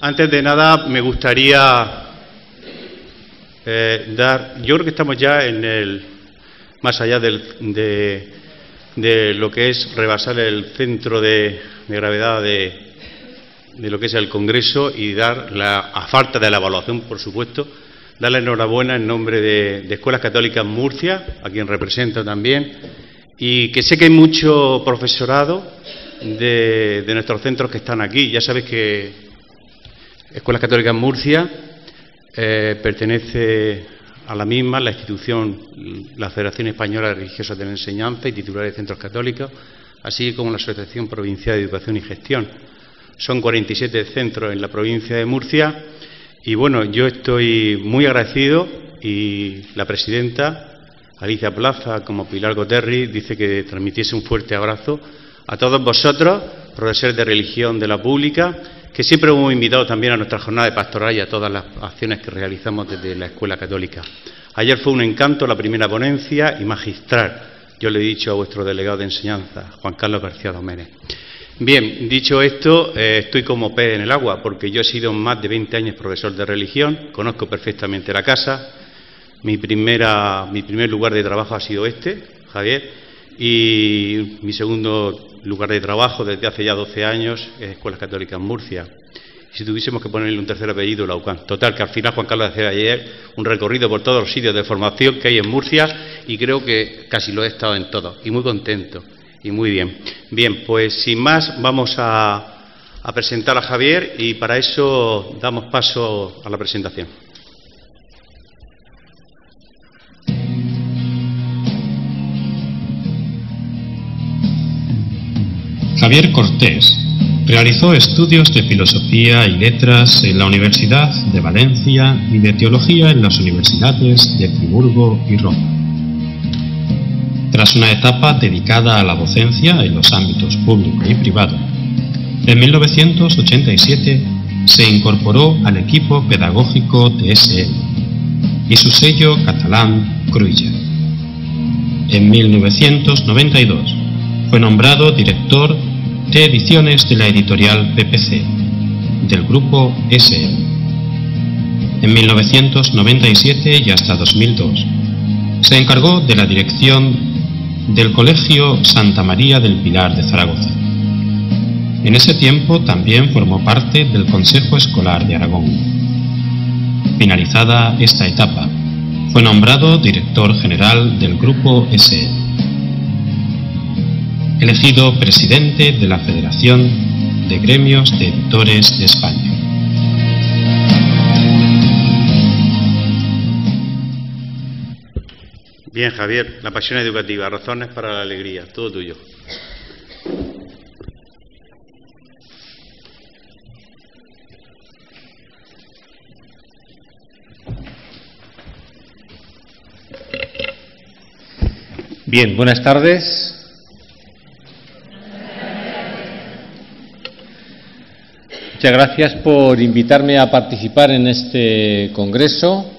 Antes de nada, me gustaría yo creo que estamos ya en el más allá de lo que es rebasar el centro de gravedad de lo que es el Congreso y dar, a falta de la evaluación, por supuesto, dar la enhorabuena en nombre de Escuelas Católicas Murcia, a quien represento también, y que sé que hay mucho profesorado de nuestros centros que están aquí. Ya sabéis que Escuelas Católicas Murcia pertenece a la misma, la institución, la Federación Española de Religiosas de la Enseñanza y titulares de centros católicos, así como la Asociación Provincial de Educación y Gestión. Son 47 centros en la provincia de Murcia y bueno, yo estoy muy agradecido y la presidenta Alicia Plaza, como Pilar Goterri, dice que transmitiese un fuerte abrazo a todos vosotros, profesores de religión de la pública, que siempre hemos invitado también a nuestra jornada de pastoral y a todas las acciones que realizamos desde la Escuela Católica. Ayer fue un encanto la primera ponencia y magistral. Yo le he dicho a vuestro delegado de enseñanza, Juan Carlos García Domínguez. Bien, dicho esto, estoy como pez en el agua, porque yo he sido más de 20 años profesor de religión, conozco perfectamente la casa. Mi primer lugar de trabajo ha sido Javier, y mi segundo lugar de trabajo desde hace ya 12 años es Escuelas Católicas Murcia. Y si tuviésemos que ponerle un tercer apellido, la UCAM. Total, que al final Juan Carlos hacía ayer un recorrido por todos los sitios de formación que hay en Murcia y creo que casi lo he estado en todos y muy contento y muy bien. Bien, pues sin más vamos a presentar a Javier y para eso damos paso a la presentación. Javier Cortés realizó estudios de Filosofía y Letras en la Universidad de Valencia y de Teología en las universidades de Friburgo y Roma. Tras una etapa dedicada a la docencia en los ámbitos público y privado, en 1987 se incorporó al equipo pedagógico de SM y su sello catalán Cruïlla. En 1992 fue nombrado director de ediciones de la editorial PPC, del grupo SM. En 1997 y hasta 2002 se encargó de la dirección del Colegio Santa María del Pilar de Zaragoza. En ese tiempo también formó parte del Consejo Escolar de Aragón. Finalizada esta etapa, fue nombrado director general del grupo SM. Elegido presidente de la Federación de Gremios de Editores de España. Bien, Javier, la pasión educativa, razones para la alegría, todo tuyo. Bien, buenas tardes. Muchas gracias por invitarme a participar en este congreso.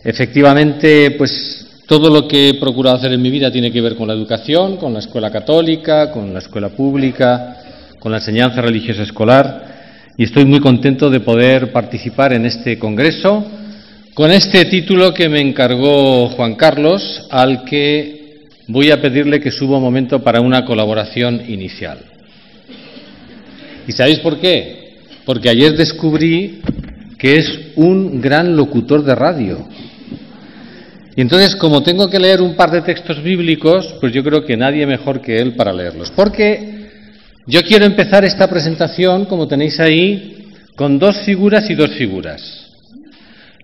Efectivamente, pues todo lo que he procurado hacer en mi vida tiene que ver con la educación, con la escuela católica, con la escuela pública, con la enseñanza religiosa escolar, y estoy muy contento de poder participar en este congreso con este título que me encargó Juan Carlos, al que voy a pedirle que suba un momento para una colaboración inicial. ¿Y sabéis por qué? Porque ayer descubrí que es un gran locutor de radio. Y entonces, como tengo que leer un par de textos bíblicos, pues yo creo que nadie mejor que él para leerlos. Porque yo quiero empezar esta presentación, como tenéis ahí, con dos figuras y dos figuras.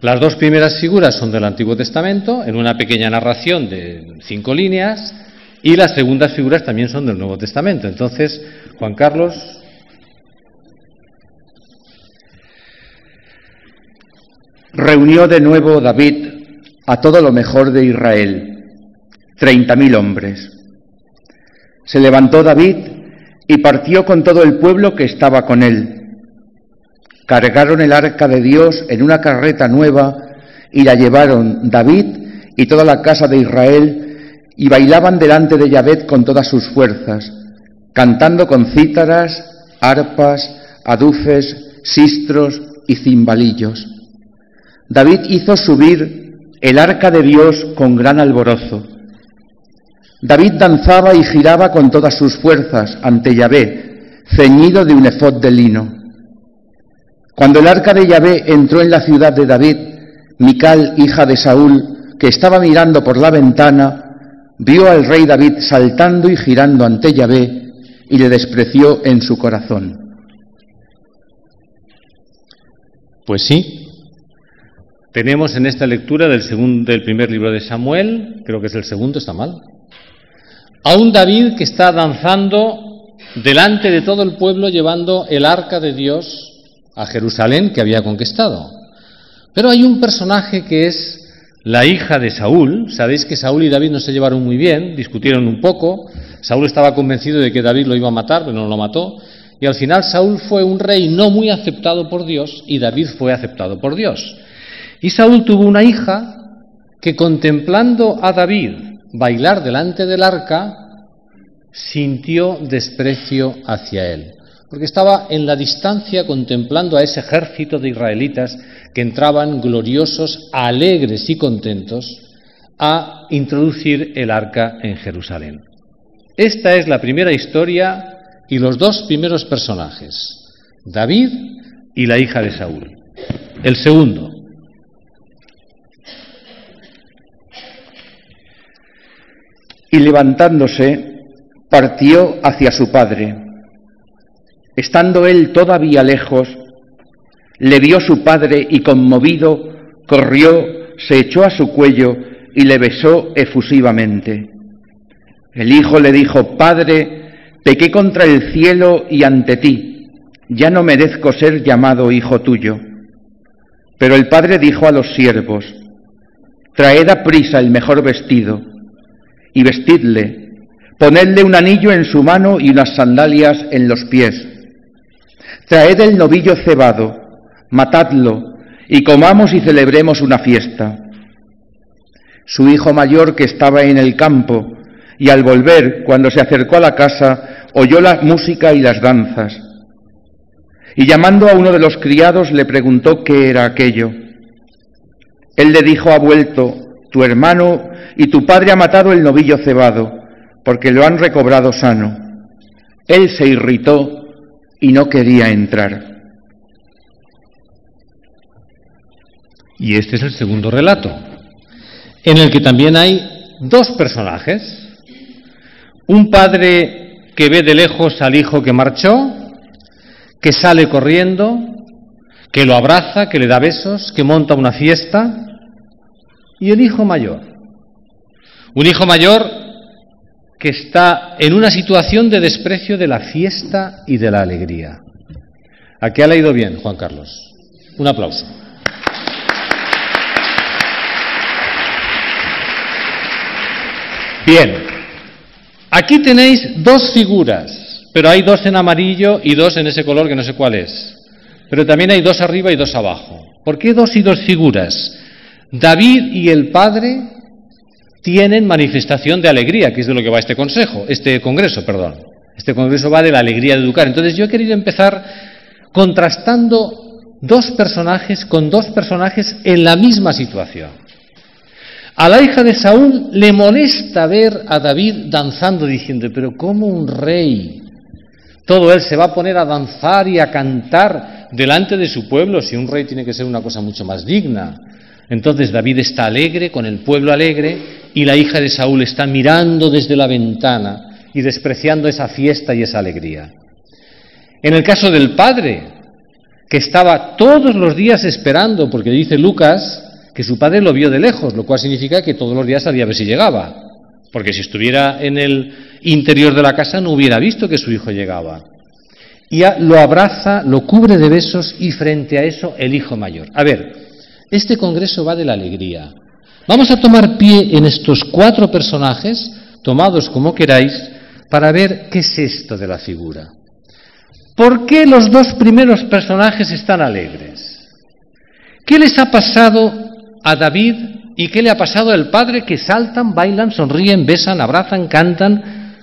Las dos primeras figuras son del Antiguo Testamento, en una pequeña narración de 5 líneas, y las segundas figuras también son del Nuevo Testamento. Entonces, Juan Carlos. Reunió de nuevo David a todo lo mejor de Israel, 30.000 hombres. Se levantó David y partió con todo el pueblo que estaba con él. Cargaron el arca de Dios en una carreta nueva y la llevaron David y toda la casa de Israel y bailaban delante de Yahvé con todas sus fuerzas, cantando con cítaras, arpas, adufes, sistros y cimbalillos. David hizo subir el arca de Dios con gran alborozo. David danzaba y giraba con todas sus fuerzas ante Yahvé, ceñido de un efod de lino. Cuando el arca de Yahvé entró en la ciudad de David, Mical, hija de Saúl, que estaba mirando por la ventana, vio al rey David saltando y girando ante Yahvé y le despreció en su corazón. Pues sí, tenemos en esta lectura del primer libro de Samuel, creo que es el segundo, está mal, a un David que está danzando delante de todo el pueblo llevando el arca de Dios a Jerusalén que había conquistado. Pero hay un personaje que es la hija de Saúl. Sabéis que Saúl y David no se llevaron muy bien, discutieron un poco. Saúl estaba convencido de que David lo iba a matar, pero no lo mató. Y al final Saúl fue un rey no muy aceptado por Dios y David fue aceptado por Dios. Y Saúl tuvo una hija que, contemplando a David bailar delante del arca, sintió desprecio hacia él, porque estaba en la distancia contemplando a ese ejército de israelitas que entraban gloriosos, alegres y contentos a introducir el arca en Jerusalén. Esta es la primera historia y los dos primeros personajes, David y la hija de Saúl. El segundo. Y levantándose, partió hacia su padre. Estando él todavía lejos, le vio su padre y conmovido, corrió, se echó a su cuello y le besó efusivamente. El hijo le dijo: Padre, pequé contra el cielo y ante ti, ya no merezco ser llamado hijo tuyo. Pero el padre dijo a los siervos: Traed aprisa el mejor vestido y vestidle, ponedle un anillo en su mano y unas sandalias en los pies. Traed el novillo cebado, matadlo, y comamos y celebremos una fiesta. Su hijo mayor, que estaba en el campo, y al volver, cuando se acercó a la casa, oyó la música y las danzas. Y llamando a uno de los criados, le preguntó qué era aquello. Él le dijo: Ha vuelto tu hermano y tu padre ha matado el novillo cebado, porque lo han recobrado sano. Él se irritó y no quería entrar. Y este es el segundo relato, en el que también hay dos personajes. Un padre que ve de lejos al hijo que marchó, que sale corriendo, que lo abraza, que le da besos, que monta una fiesta, y el hijo mayor. Un hijo mayor que está en una situación de desprecio de la fiesta y de la alegría. ¿A qué ha leído bien, Juan Carlos? Un aplauso. Bien, aquí tenéis dos figuras, pero hay dos en amarillo y dos en ese color que no sé cuál es. Pero también hay dos arriba y dos abajo. ¿Por qué dos y dos figuras? David y el padre tienen manifestación de alegría, que es de lo que va este congreso. Este congreso va de la alegría de educar. Entonces yo he querido empezar contrastando dos personajes con dos personajes en la misma situación. A la hija de Saúl le molesta ver a David danzando, diciendo: pero ¿cómo un rey? Todo él se va a poner a danzar y a cantar delante de su pueblo, si un rey tiene que ser una cosa mucho más digna. Entonces David está alegre, con el pueblo alegre, y la hija de Saúl está mirando desde la ventana y despreciando esa fiesta y esa alegría. En el caso del padre, que estaba todos los días esperando, porque dice Lucas que su padre lo vio de lejos, lo cual significa que todos los días salía a ver si llegaba, porque si estuviera en el interior de la casa no hubiera visto que su hijo llegaba. Y lo abraza, lo cubre de besos, y frente a eso el hijo mayor. A ver, este congreso va de la alegría. Vamos a tomar pie en estos cuatro personajes, tomados como queráis, para ver qué es esto de la figura. ¿Por qué los dos primeros personajes están alegres? ¿Qué les ha pasado a David y qué le ha pasado al padre, que saltan, bailan, sonríen, besan, abrazan, cantan?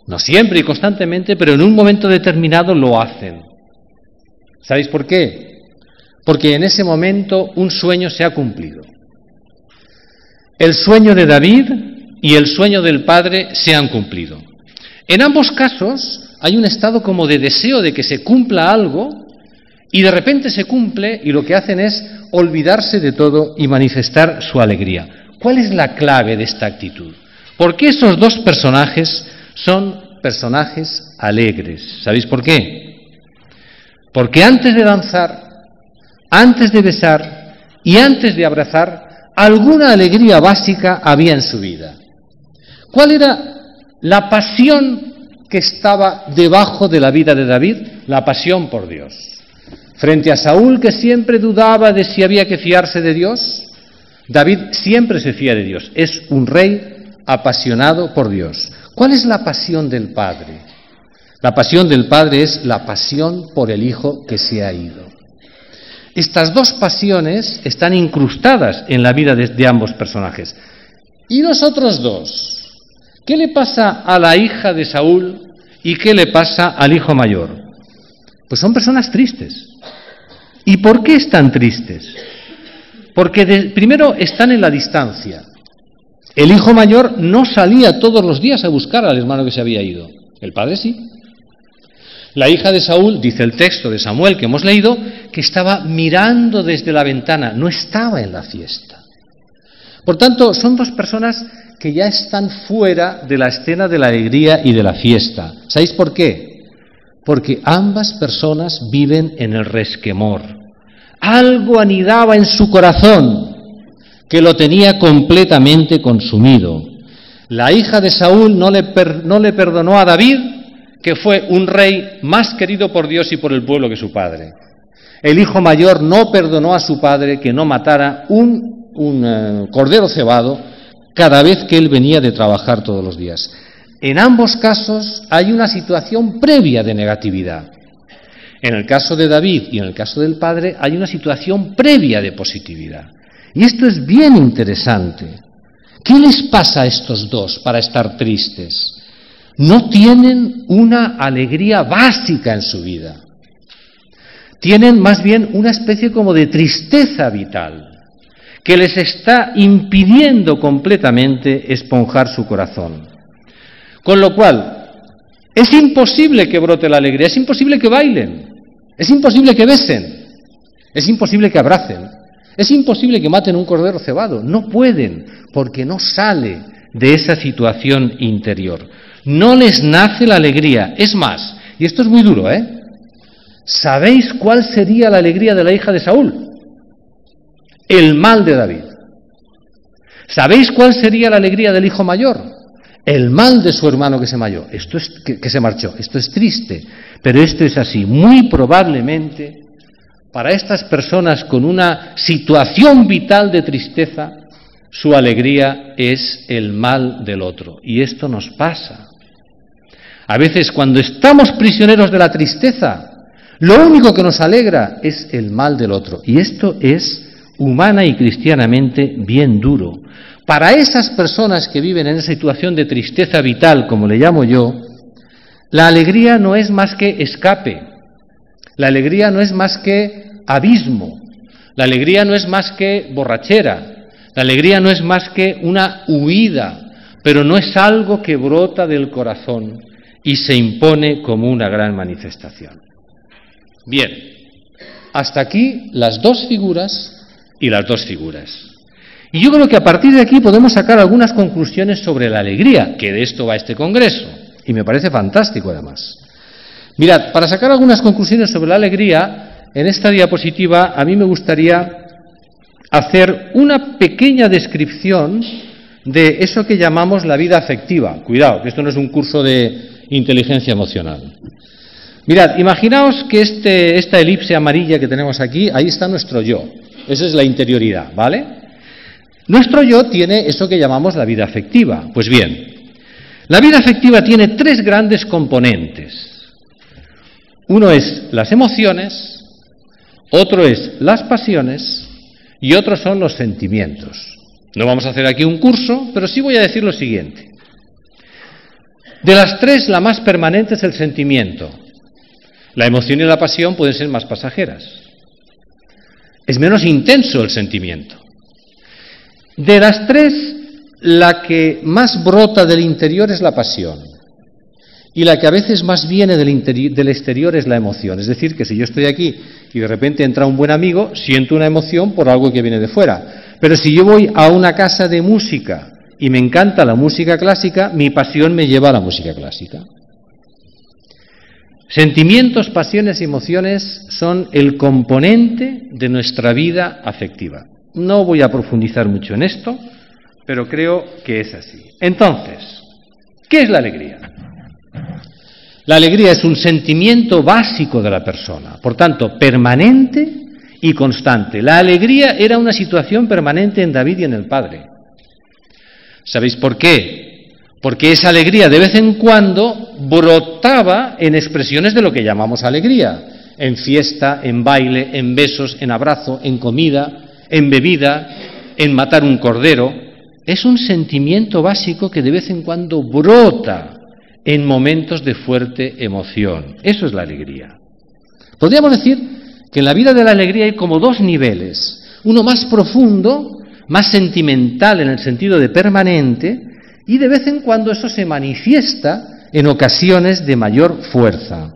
No siempre y constantemente, pero en un momento determinado lo hacen. ¿Sabéis por qué? Porque en ese momento un sueño se ha cumplido. El sueño de David y el sueño del padre se han cumplido. En ambos casos hay un estado como de deseo de que se cumpla algo y de repente se cumple y lo que hacen es olvidarse de todo y manifestar su alegría. ¿Cuál es la clave de esta actitud? ¿Por qué estos dos personajes son personajes alegres? ¿Sabéis por qué? Porque antes de danzar, antes de besar y antes de abrazar, alguna alegría básica había en su vida. ¿Cuál era la pasión que estaba debajo de la vida de David? La pasión por Dios. Frente a Saúl, que siempre dudaba de si había que fiarse de Dios, David siempre se fía de Dios. Es un rey apasionado por Dios. ¿Cuál es la pasión del Padre? La pasión del Padre es la pasión por el Hijo que se ha ido. Estas dos pasiones están incrustadas en la vida de ambos personajes. ¿Y los otros dos? ¿Qué le pasa a la hija de Saúl y qué le pasa al hijo mayor? Pues son personas tristes. ¿Y por qué están tristes? Porque primero están en la distancia. El hijo mayor no salía todos los días a buscar al hermano que se había ido. El padre sí. La hija de Saúl, dice el texto de Samuel que hemos leído, que estaba mirando desde la ventana, no estaba en la fiesta. Por tanto, son dos personas que ya están fuera de la escena de la alegría y de la fiesta. ¿Sabéis por qué? Porque ambas personas viven en el resquemor. Algo anidaba en su corazón que lo tenía completamente consumido. La hija de Saúl no le perdonó a David, que fue un rey más querido por Dios y por el pueblo que su padre. El hijo mayor no perdonó a su padre que no matara un cordero cebado cada vez que él venía de trabajar todos los días. En ambos casos hay una situación previa de negatividad. En el caso de David y en el caso del padre hay una situación previa de positividad. Y esto es bien interesante. ¿Qué les pasa a estos dos para estar tristes? No tienen una alegría básica en su vida. Tienen más bien una especie como de tristeza vital que les está impidiendo completamente esponjar su corazón. Con lo cual, es imposible que brote la alegría, es imposible que bailen, es imposible que besen, es imposible que abracen, es imposible que maten un cordero cebado. No pueden, porque no sale de esa situación interior. No les nace la alegría. Es más, y esto es muy duro, ¿sabéis cuál sería la alegría de la hija de Saúl? El mal de David. ¿Sabéis cuál sería la alegría del hijo mayor? El mal de su hermano que se marchó. Esto es triste, pero esto es así. Muy probablemente, para estas personas con una situación vital de tristeza, su alegría es el mal del otro. Y esto nos pasa. A veces cuando estamos prisioneros de la tristeza, lo único que nos alegra es el mal del otro. Y esto es humana y cristianamente bien duro. Para esas personas que viven en esa situación de tristeza vital, como le llamo yo, la alegría no es más que escape. La alegría no es más que abismo. La alegría no es más que borrachera. La alegría no es más que una huida, pero no es algo que brota del corazón y se impone como una gran manifestación. Bien, hasta aquí las dos figuras y las dos figuras. Y yo creo que a partir de aquí podemos sacar algunas conclusiones sobre la alegría, que de esto va este congreso, y me parece fantástico además. Mirad, para sacar algunas conclusiones sobre la alegría, en esta diapositiva a mí me gustaría hacer una pequeña descripción de eso que llamamos la vida afectiva. Cuidado, que esto no es un curso de inteligencia emocional. Mirad, imaginaos que esta elipse amarilla que tenemos aquí, ahí está nuestro yo. Esa es la interioridad, ¿vale? Nuestro yo tiene eso que llamamos la vida afectiva. Pues bien, la vida afectiva tiene tres grandes componentes. Uno es las emociones, otro es las pasiones y otro son los sentimientos. No vamos a hacer aquí un curso, pero sí voy a decir lo siguiente. De las tres, la más permanente es el sentimiento. La emoción y la pasión pueden ser más pasajeras. Es menos intenso el sentimiento. De las tres, la que más brota del interior es la pasión. Y la que a veces más viene del exterior es la emoción. Es decir, que si yo estoy aquí y de repente entra un buen amigo, siento una emoción por algo que viene de fuera. Pero si yo voy a una casa de música y me encanta la música clásica, mi pasión me lleva a la música clásica. Sentimientos, pasiones y emociones son el componente de nuestra vida afectiva. No voy a profundizar mucho en esto, pero creo que es así. Entonces, ¿qué es la alegría? La alegría es un sentimiento básico de la persona, por tanto, permanente y constante. La alegría era una situación permanente en David y en el padre. ¿Sabéis por qué? Porque esa alegría de vez en cuando brotaba en expresiones de lo que llamamos alegría, en fiesta, en baile, en besos, en abrazo, en comida, en bebida, en matar un cordero. Es un sentimiento básico que de vez en cuando brota en momentos de fuerte emoción. Eso es la alegría. Podríamos decir que en la vida de la alegría hay como dos niveles. Uno más profundo, más sentimental en el sentido de permanente, y de vez en cuando eso se manifiesta en ocasiones de mayor fuerza.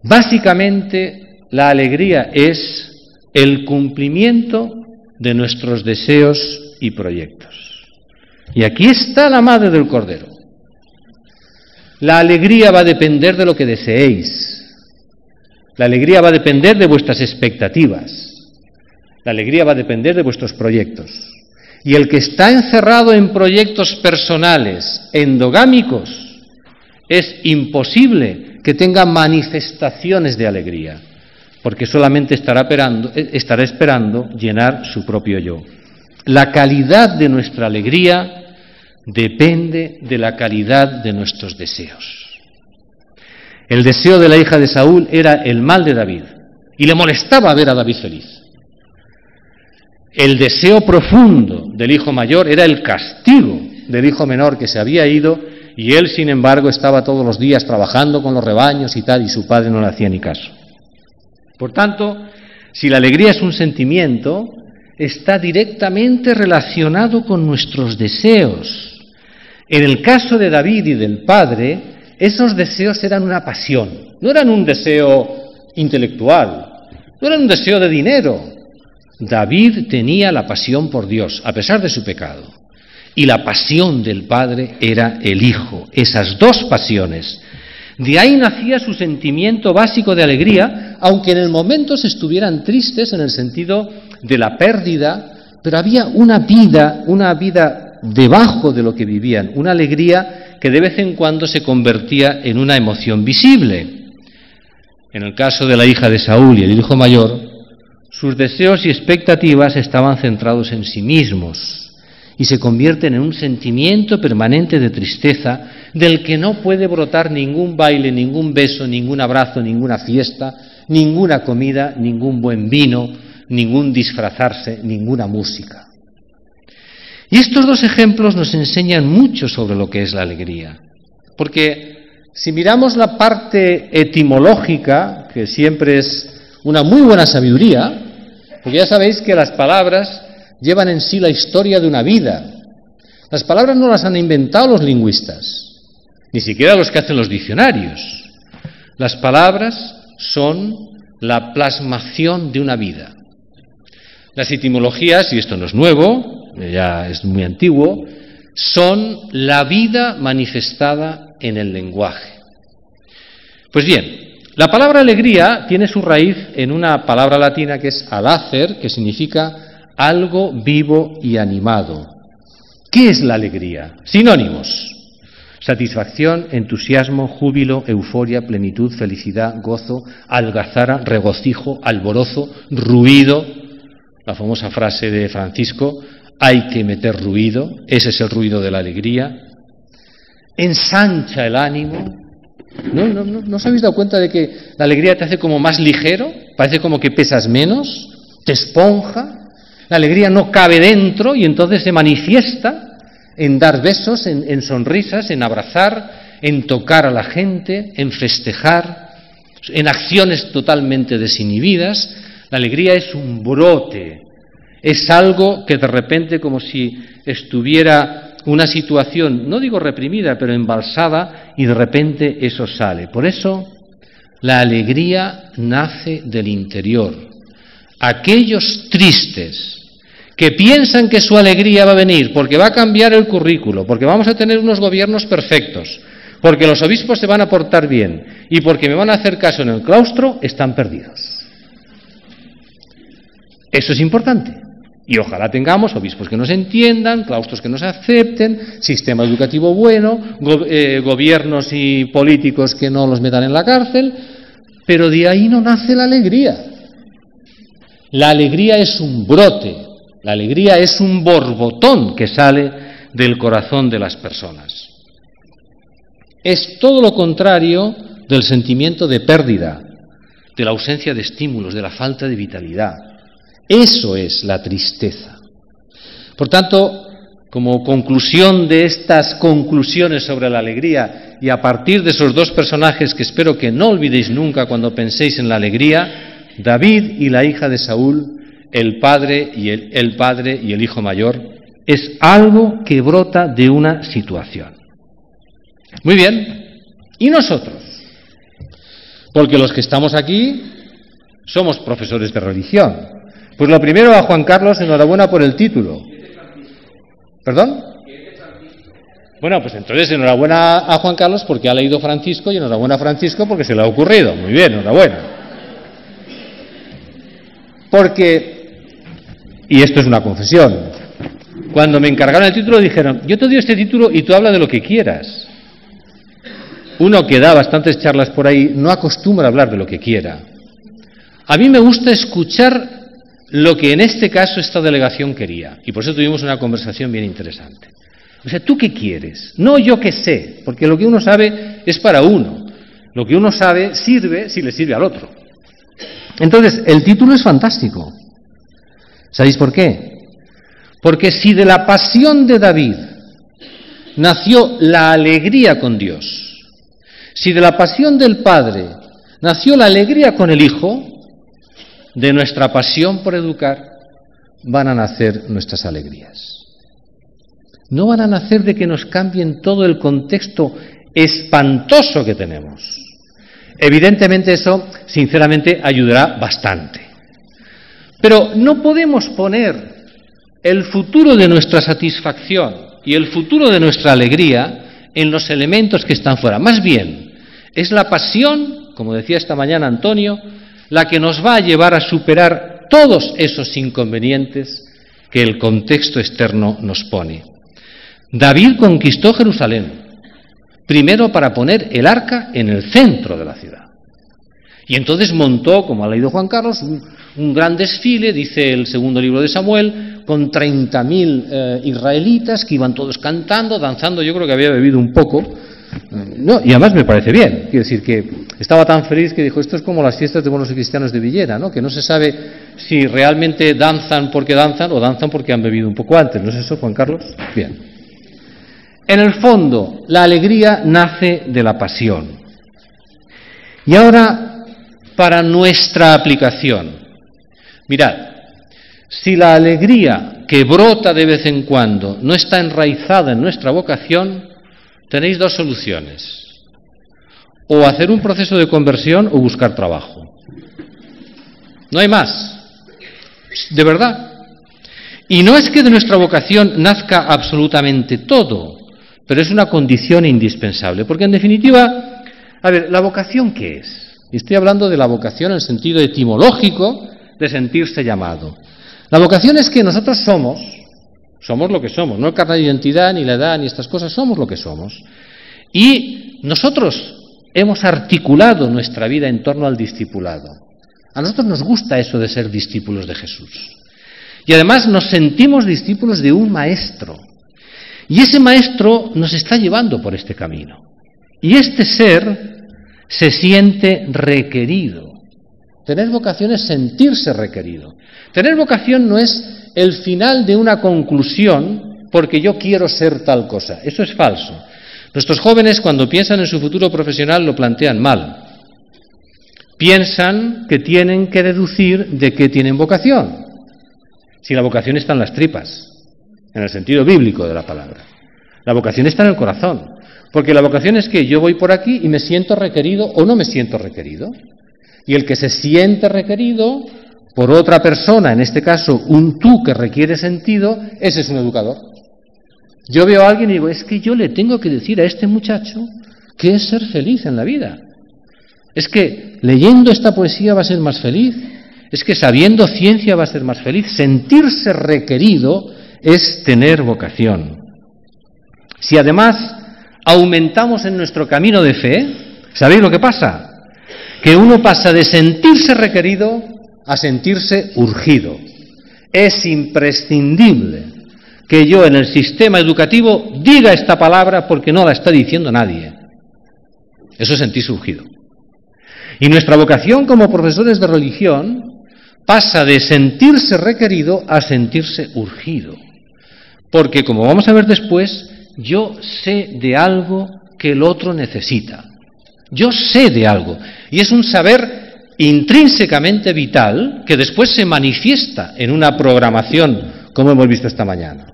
Básicamente, la alegría es el cumplimiento de nuestros deseos y proyectos. Y aquí está la madre del cordero. La alegría va a depender de lo que deseéis. La alegría va a depender de vuestras expectativas. La alegría va a depender de vuestros proyectos. Y el que está encerrado en proyectos personales, endogámicos, es imposible que tenga manifestaciones de alegría, porque solamente estará esperando llenar su propio yo. La calidad de nuestra alegría depende de la calidad de nuestros deseos. El deseo de la hija de Saúl era el mal de David, y le molestaba ver a David feliz. El deseo profundo del hijo mayor era el castigo del hijo menor que se había ido, y él, sin embargo, estaba todos los días trabajando con los rebaños y tal, y su padre no le hacía ni caso. Por tanto, si la alegría es un sentimiento, está directamente relacionado con nuestros deseos. En el caso de David y del padre, esos deseos eran una pasión, no eran un deseo intelectual, no eran un deseo de dinero. David tenía la pasión por Dios, a pesar de su pecado, y la pasión del padre era el hijo, esas dos pasiones. De ahí nacía su sentimiento básico de alegría, aunque en el momento se estuvieran tristes en el sentido de la pérdida, pero había una vida debajo de lo que vivían, una alegría que de vez en cuando se convertía en una emoción visible. En el caso de la hija de Saúl y el hijo mayor, sus deseos y expectativas estaban centrados en sí mismos y se convierten en un sentimiento permanente de tristeza del que no puede brotar ningún baile, ningún beso, ningún abrazo, ninguna fiesta, ninguna comida, ningún buen vino, ningún disfrazarse, ninguna música. Y estos dos ejemplos nos enseñan mucho sobre lo que es la alegría, porque si miramos la parte etimológica, que siempre es una muy buena sabiduría, porque ya sabéis que las palabras llevan en sí la historia de una vida. Las palabras no las han inventado los lingüistas, ni siquiera los que hacen los diccionarios. Las palabras son la plasmación de una vida. Las etimologías, y esto no es nuevo, ya es muy antiguo, son la vida manifestada en el lenguaje. Pues bien, la palabra alegría tiene su raíz en una palabra latina que es alacer, que significa algo vivo y animado. ¿Qué es la alegría? Sinónimos: satisfacción, entusiasmo, júbilo, euforia, plenitud, felicidad, gozo, algazara, regocijo, alborozo, ruido. La famosa frase de Francisco: hay que meter ruido, ese es el ruido de la alegría. Ensancha el ánimo. ¿No os habéis dado cuenta de que la alegría te hace como más ligero? Parece como que pesas menos, te esponja. La alegría no cabe dentro y entonces se manifiesta en dar besos, en sonrisas, en abrazar, en tocar a la gente, en festejar. en acciones totalmente desinhibidas. La alegría es un brote, es algo que de repente, como si estuviera una situación, no digo reprimida, pero embalsada, y de repente eso sale. Por eso, la alegría nace del interior. Aquellos tristes que piensan que su alegría va a venir porque va a cambiar el currículo, porque vamos a tener unos gobiernos perfectos, porque los obispos se van a portar bien y porque me van a hacer caso en el claustro, están perdidos. Eso es importante. Y ojalá tengamos obispos que nos entiendan, claustros que nos acepten, sistema educativo bueno, gobiernos y políticos que no los metan en la cárcel, pero de ahí no nace la alegría. La alegría es un brote, la alegría es un borbotón que sale del corazón de las personas. Es todo lo contrario del sentimiento de pérdida, de la ausencia de estímulos, de la falta de vitalidad. Eso es la tristeza. Por tanto, como conclusión de estas conclusiones sobre la alegría, y a partir de esos dos personajes que espero que no olvidéis nunca cuando penséis en la alegría, David y la hija de Saúl, el padre y el hijo mayor, es algo que brota de una situación. Muy bien, ¿y nosotros? Porque los que estamos aquí somos profesores de religión. Pues lo primero, a Juan Carlos, enhorabuena por el título. ¿Perdón? Bueno, pues entonces enhorabuena a Juan Carlos porque ha leído Francisco y enhorabuena a Francisco porque se le ha ocurrido. Muy bien, enhorabuena. Porque, y esto es una confesión, cuando me encargaron el título dijeron, yo te doy este título y tú habla de lo que quieras. Uno que da bastantes charlas por ahí no acostumbra a hablar de lo que quiera. A mí me gusta escuchar lo que en este caso esta delegación quería, y por eso tuvimos una conversación bien interesante. O sea, ¿tú qué quieres? No yo qué sé, porque lo que uno sabe es para uno. Lo que uno sabe sirve si le sirve al otro. Entonces, el título es fantástico. ¿Sabéis por qué? Porque si de la pasión de David nació la alegría con Dios, si de la pasión del Padre nació la alegría con el Hijo, de nuestra pasión por educar van a nacer nuestras alegrías. No van a nacer de que nos cambien todo el contexto espantoso que tenemos. Evidentemente eso, sinceramente, ayudará bastante. Pero no podemos poner el futuro de nuestra satisfacción y el futuro de nuestra alegría en los elementos que están fuera. Más bien, es la pasión, como decía esta mañana Antonio, la que nos va a llevar a superar todos esos inconvenientes que el contexto externo nos pone. David conquistó Jerusalén, primero para poner el arca en el centro de la ciudad. Y entonces montó, como ha leído Juan Carlos, un gran desfile, dice el segundo libro de Samuel, con 30.000 israelitas que iban todos cantando, danzando. Yo creo que había bebido un poco. No, y además me parece bien, quiero decir que estaba tan feliz que dijo, esto es como las fiestas de buenos y cristianos de Villena, ¿no? Que no se sabe si realmente danzan porque danzan o danzan porque han bebido un poco antes. ¿No es eso, Juan Carlos? Bien. En el fondo, la alegría nace de la pasión. Y ahora, para nuestra aplicación. Mirad, si la alegría que brota de vez en cuando no está enraizada en nuestra vocación, tenéis dos soluciones: o hacer un proceso de conversión o buscar trabajo. No hay más, de verdad. Y no es que de nuestra vocación nazca absolutamente todo, pero es una condición indispensable, porque en definitiva, a ver, ¿la vocación qué es? Y estoy hablando de la vocación en el sentido etimológico de sentirse llamado. La vocación es que nosotros somos lo que somos, no el carnet de identidad, ni la edad, ni estas cosas, somos lo que somos. Y nosotros hemos articulado nuestra vida en torno al discipulado. A nosotros nos gusta eso de ser discípulos de Jesús. Y además nos sentimos discípulos de un maestro. Y ese maestro nos está llevando por este camino. Y este ser se siente requerido. Tener vocación es sentirse requerido. Tener vocación no es el final de una conclusión porque yo quiero ser tal cosa. Eso es falso. Nuestros jóvenes, cuando piensan en su futuro profesional, lo plantean mal. piensan que tienen que deducir de qué tienen vocación. Si la vocación está en las tripas, en el sentido bíblico de la palabra. La vocación está en el corazón. Porque la vocación es que yo voy por aquí y me siento requerido o no me siento requerido. Y el que se siente requerido por otra persona, en este caso un tú que requiere sentido, ese es un educador. Yo veo a alguien y digo, es que yo le tengo que decir a este muchacho que es ser feliz en la vida. Es que leyendo esta poesía va a ser más feliz. Es que sabiendo ciencia va a ser más feliz. Sentirse requerido es tener vocación. Si además aumentamos en nuestro camino de fe, ¿sabéis lo que pasa? Que uno pasa de sentirse requerido a sentirse urgido. Es imprescindible que yo en el sistema educativo diga esta palabra porque no la está diciendo nadie. Eso es sentirse urgido. Y nuestra vocación como profesores de religión pasa de sentirse requerido a sentirse urgido. Porque, como vamos a ver después, yo sé de algo que el otro necesita. Yo sé de algo. Y es un saber intrínsecamente vital que después se manifiesta en una programación, como hemos visto esta mañana.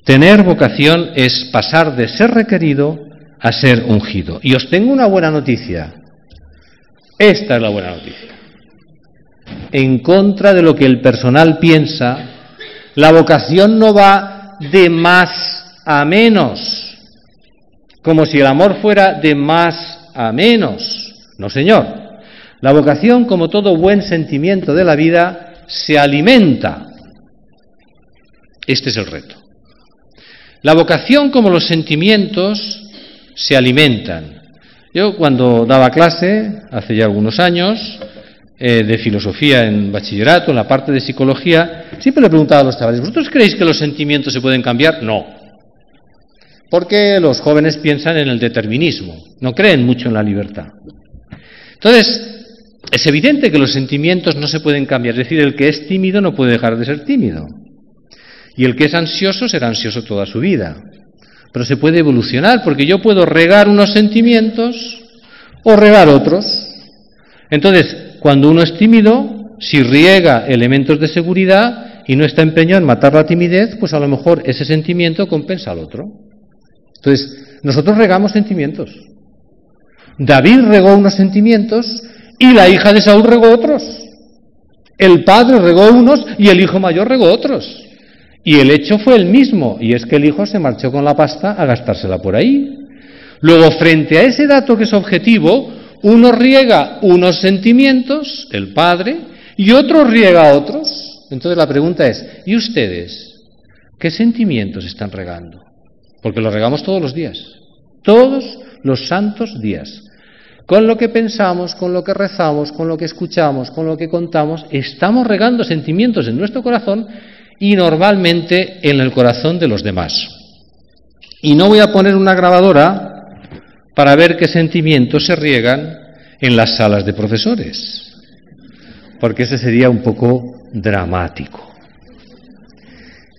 Tener vocación es pasar de ser requerido a ser ungido. Y os tengo una buena noticia. Esta es la buena noticia. En contra de lo que el personal piensa, la vocación no va de más a menos, como si el amor fuera de más a menos. No, señor. La vocación, como todo buen sentimiento de la vida, se alimenta. Este es el reto. La vocación, como los sentimientos, se alimentan. Yo, cuando daba clase, hace ya algunos años, de filosofía en bachillerato, en la parte de psicología, siempre le preguntaba a los chavales, ¿vosotros creéis que los sentimientos se pueden cambiar? No. Porque los jóvenes piensan en el determinismo, no creen mucho en la libertad. Entonces, es evidente que los sentimientos no se pueden cambiar, es decir, el que es tímido no puede dejar de ser tímido. Y el que es ansioso será ansioso toda su vida. Pero se puede evolucionar, porque yo puedo regar unos sentimientos o regar otros. Entonces, cuando uno es tímido, si riega elementos de seguridad y no está empeñado en matar la timidez, pues a lo mejor ese sentimiento compensa al otro. Entonces, nosotros regamos sentimientos. David regó unos sentimientos y la hija de Saúl regó otros. El padre regó unos y el hijo mayor regó otros. Y el hecho fue el mismo, y es que el hijo se marchó con la pasta a gastársela por ahí. Luego, frente a ese dato que es objetivo, uno riega unos sentimientos, el padre, y otro riega otros. Entonces la pregunta es, ¿y ustedes qué sentimientos están regando? Porque los regamos todos los días, todos los santos días. Con lo que pensamos, con lo que rezamos, con lo que escuchamos, con lo que contamos, estamos regando sentimientos en nuestro corazón y normalmente en el corazón de los demás. Y no voy a poner una grabadora para ver qué sentimientos se riegan en las salas de profesores, porque ese sería un poco dramático.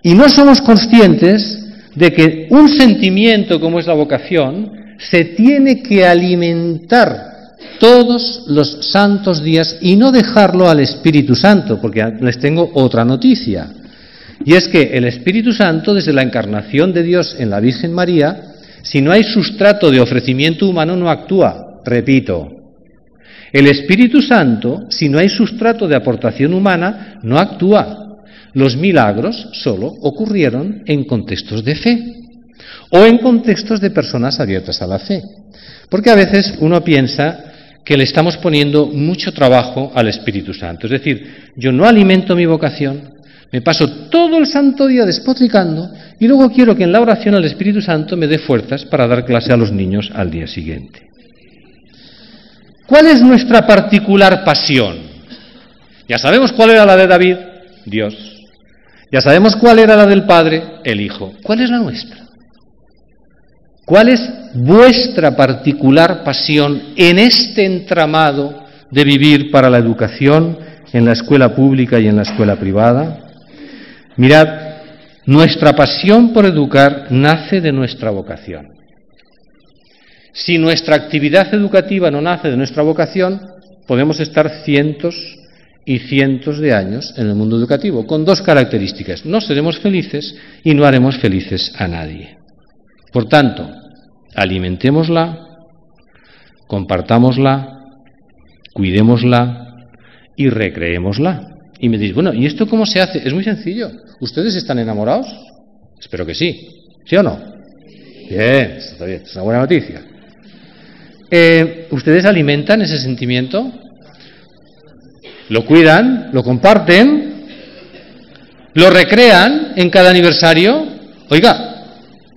Y no somos conscientes de que un sentimiento como es la vocación se tiene que alimentar todos los santos días y no dejarlo al Espíritu Santo, porque les tengo otra noticia. Y es que el Espíritu Santo, desde la encarnación de Dios en la Virgen María, si no hay sustrato de ofrecimiento humano, no actúa. Repito, el Espíritu Santo, si no hay sustrato de aportación humana, no actúa. Los milagros solo ocurrieron en contextos de fe o en contextos de personas abiertas a la fe. Porque a veces uno piensa que le estamos poniendo mucho trabajo al Espíritu Santo. Es decir, yo no alimento mi vocación, me paso todo el santo día despotricando y luego quiero que en la oración el Espíritu Santo me dé fuerzas para dar clase a los niños al día siguiente. ¿Cuál es nuestra particular pasión? Ya sabemos cuál era la de David, Dios. Ya sabemos cuál era la del Padre, el Hijo. ¿Cuál es la nuestra? ¿Cuál es vuestra particular pasión en este entramado de vivir para la educación en la escuela pública y en la escuela privada? Mirad, nuestra pasión por educar nace de nuestra vocación. Si nuestra actividad educativa no nace de nuestra vocación, podemos estar cientos y cientos de años en el mundo educativo, con dos características: no seremos felices y no haremos felices a nadie. Por tanto, alimentémosla, compartámosla, cuidémosla y recreémosla. Y me diréis, bueno, ¿y esto cómo se hace? Es muy sencillo. ¿Ustedes están enamorados? Espero que sí. ¿Sí o no? Bien, está bien, es una buena noticia. ¿Ustedes alimentan ese sentimiento? ¿Lo cuidan? ¿Lo comparten? ¿Lo recrean en cada aniversario? Oiga,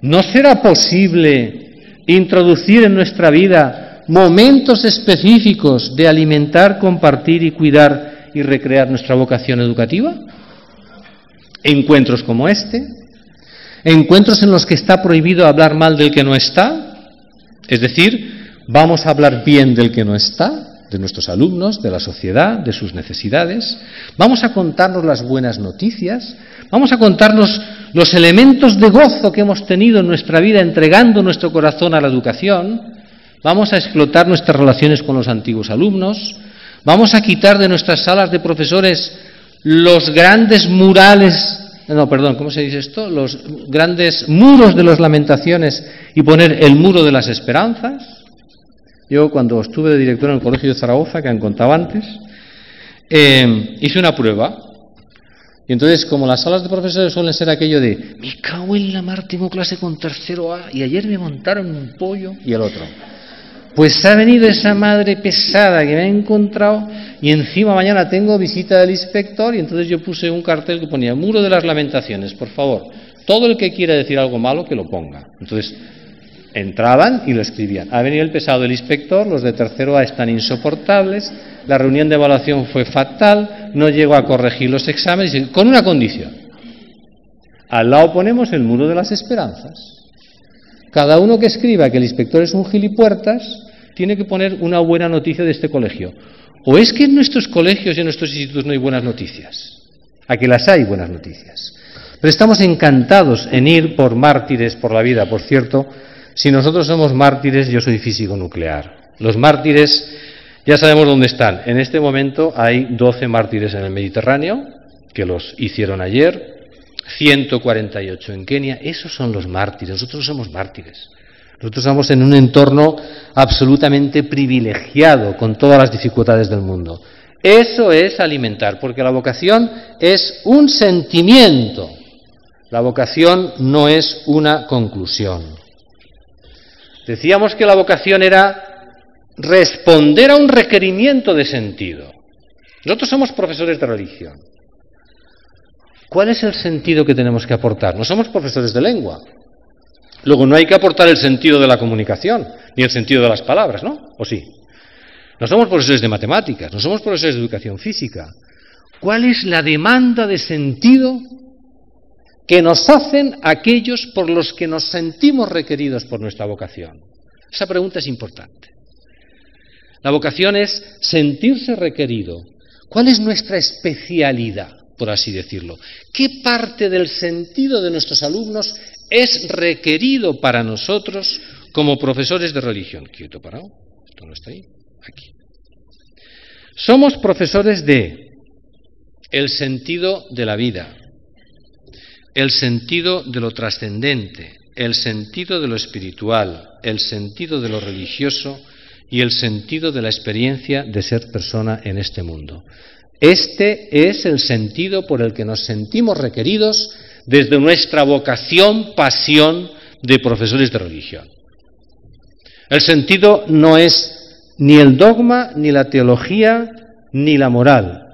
¿no será posible introducir en nuestra vida momentos específicos de alimentar, compartir y cuidar y recrear nuestra vocación educativa? Encuentros como este, encuentros en los que está prohibido hablar mal del que no está, es decir, vamos a hablar bien del que no está, de nuestros alumnos, de la sociedad, de sus necesidades. Vamos a contarnos las buenas noticias, vamos a contarnos los elementos de gozo que hemos tenido en nuestra vida entregando nuestro corazón a la educación. Vamos a explotar nuestras relaciones con los antiguos alumnos. Vamos a quitar de nuestras salas de profesores los grandes murales, ¿cómo se dice esto? Los grandes muros de las lamentaciones y poner el muro de las esperanzas. Yo, cuando estuve de director en el Colegio de Zaragoza, que han contado antes, hice una prueba. Y entonces, como las salas de profesores suelen ser aquello de me cago en la mar, tengo clase con tercero A y ayer me montaron un pollo y el otro. Pues ha venido esa madre pesada que me ha encontrado y encima mañana tengo visita del inspector y entonces yo puse un cartel que ponía muro de las lamentaciones, por favor, todo el que quiera decir algo malo que lo ponga. Entonces entraban y lo escribían. Ha venido el pesado del inspector, los de tercero A están insoportables, la reunión de evaluación fue fatal, no llego a corregir los exámenes, con una condición. Al lado ponemos el muro de las esperanzas. Cada uno que escriba que el inspector es un gilipuertas tiene que poner una buena noticia de este colegio. ¿O es que en nuestros colegios y en nuestros institutos no hay buenas noticias? Aquí las hay buenas noticias. Pero estamos encantados en ir por mártires por la vida. Por cierto, si nosotros somos mártires, yo soy físico nuclear. Los mártires ya sabemos dónde están. En este momento hay 12 mártires en el Mediterráneo, que los hicieron ayer. 148 en Kenia. Esos son los mártires. Nosotros somos mártires. Nosotros estamos en un entorno absolutamente privilegiado con todas las dificultades del mundo. Eso es alimentar, porque la vocación es un sentimiento. La vocación no es una conclusión. Decíamos que la vocación era responder a un requerimiento de sentido. Nosotros somos profesores de religión. ¿Cuál es el sentido que tenemos que aportar? No somos profesores de lengua. Luego no hay que aportar el sentido de la comunicación, ni el sentido de las palabras, ¿no? ¿O sí? No somos profesores de matemáticas, no somos profesores de educación física. ¿Cuál es la demanda de sentido que nos hacen aquellos por los que nos sentimos requeridos por nuestra vocación? Esa pregunta es importante. La vocación es sentirse requerido. ¿Cuál es nuestra especialidad, por así decirlo? ¿Qué parte del sentido de nuestros alumnos es requerido para nosotros como profesores de religión? Quieto, parado. Esto no está ahí. Aquí. Somos profesores de el sentido de la vida, el sentido de lo trascendente, el sentido de lo espiritual, el sentido de lo religioso y el sentido de la experiencia de ser persona en este mundo. Este es el sentido por el que nos sentimos requeridos desde nuestra vocación, pasión de profesores de religión. El sentido no es ni el dogma, ni la teología, ni la moral.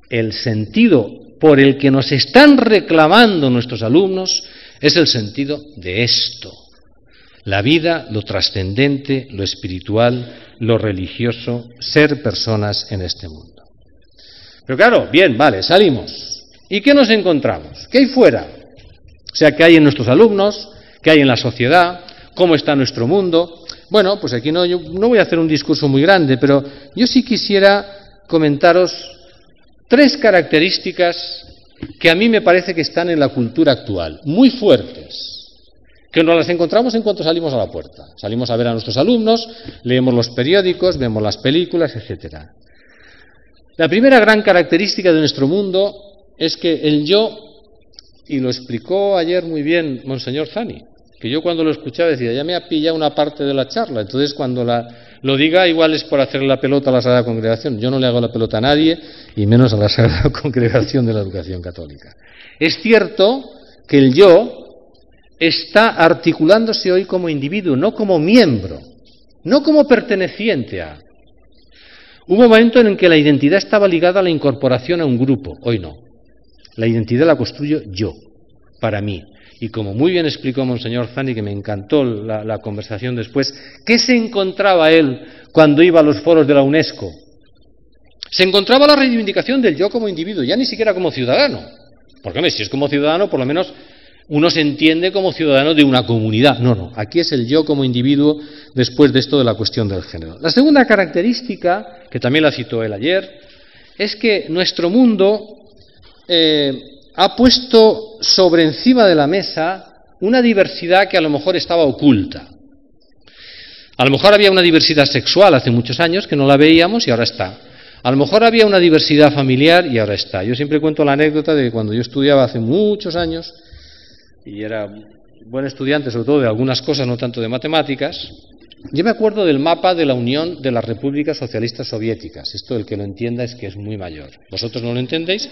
El sentido por el que nos están reclamando nuestros alumnos es el sentido de esto. La vida, lo trascendente, lo espiritual, lo religioso, ser personas en este mundo. Pero claro, bien, vale, salimos. ¿Y qué nos encontramos? ¿Qué hay fuera? O sea, ¿qué hay en nuestros alumnos? ¿Qué hay en la sociedad? ¿Cómo está nuestro mundo? Bueno, pues aquí yo no voy a hacer un discurso muy grande, pero yo sí quisiera comentaros 3 características que a mí me parece que están en la cultura actual, muy fuertes, que nos las encontramos en cuanto salimos a la puerta. Salimos a ver a nuestros alumnos, leemos los periódicos, vemos las películas, etcétera. La primera gran característica de nuestro mundo es que el yo, y lo explicó ayer muy bien Monseñor Zani, que yo cuando lo escuchaba decía, ya me ha pillado una parte de la charla, entonces cuando lo diga igual es por hacer la pelota a la Sagrada Congregación. Yo no le hago la pelota a nadie, y menos a la Sagrada Congregación de la Educación Católica. Es cierto que el yo está articulándose hoy como individuo, no como miembro, no como perteneciente a. Hubo un momento en el que la identidad estaba ligada a la incorporación a un grupo, hoy no. La identidad la construyo yo, para mí. Y como muy bien explicó Monseñor Zani, que me encantó la conversación después, ¿qué se encontraba él cuando iba a los foros de la UNESCO? Se encontraba la reivindicación del yo como individuo, ya ni siquiera como ciudadano. Porque, hombre, si es como ciudadano, por lo menos uno se entiende como ciudadano de una comunidad. No, aquí es el yo como individuo después de esto de la cuestión del género. La segunda característica, que también la citó él ayer, es que nuestro mundo ha puesto sobre encima de la mesa una diversidad que a lo mejor estaba oculta. A lo mejor había una diversidad sexual hace muchos años que no la veíamos y ahora está. A lo mejor había una diversidad familiar y ahora está. Yo siempre cuento la anécdota de que cuando yo estudiaba hace muchos años, y era buen estudiante sobre todo de algunas cosas, no tanto de matemáticas, yo me acuerdo del mapa de la Unión de las Repúblicas Socialistas Soviéticas. Esto, el que lo entienda, es que es muy mayor. Vosotros no lo entendéis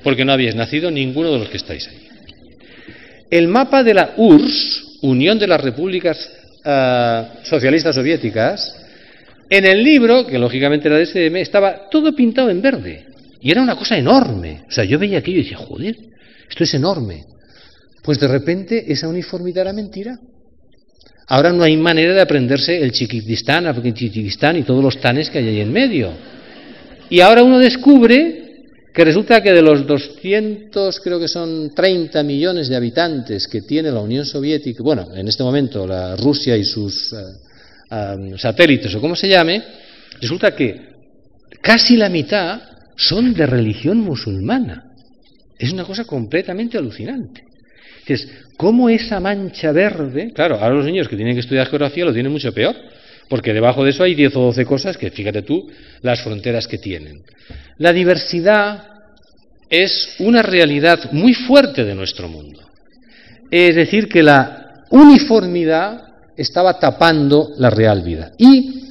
porque no habéis nacido ninguno de los que estáis ahí. El mapa de la URSS, Unión de las Repúblicas Socialistas Soviéticas, en el libro, que lógicamente era de SM, estaba todo pintado en verde. Y era una cosa enorme. O sea, yo veía aquello y decía, joder, esto es enorme. Pues de repente esa uniformidad era mentira. Ahora no hay manera de aprenderse el Chiquistán, Afganistán y todos los tanes que hay ahí en medio. Y ahora uno descubre que resulta que de los 200, creo que son 30 millones de habitantes que tiene la Unión Soviética, bueno, en este momento la Rusia y sus satélites o como se llame, resulta que casi la mitad son de religión musulmana. Es una cosa completamente alucinante. Entonces, ¿cómo esa mancha verde? Claro, ahora los niños que tienen que estudiar geografía lo tienen mucho peor, porque debajo de eso hay 10 o 12 cosas que, fíjate tú, las fronteras que tienen. La diversidad es una realidad muy fuerte de nuestro mundo. Es decir, que la uniformidad estaba tapando la real vida. Y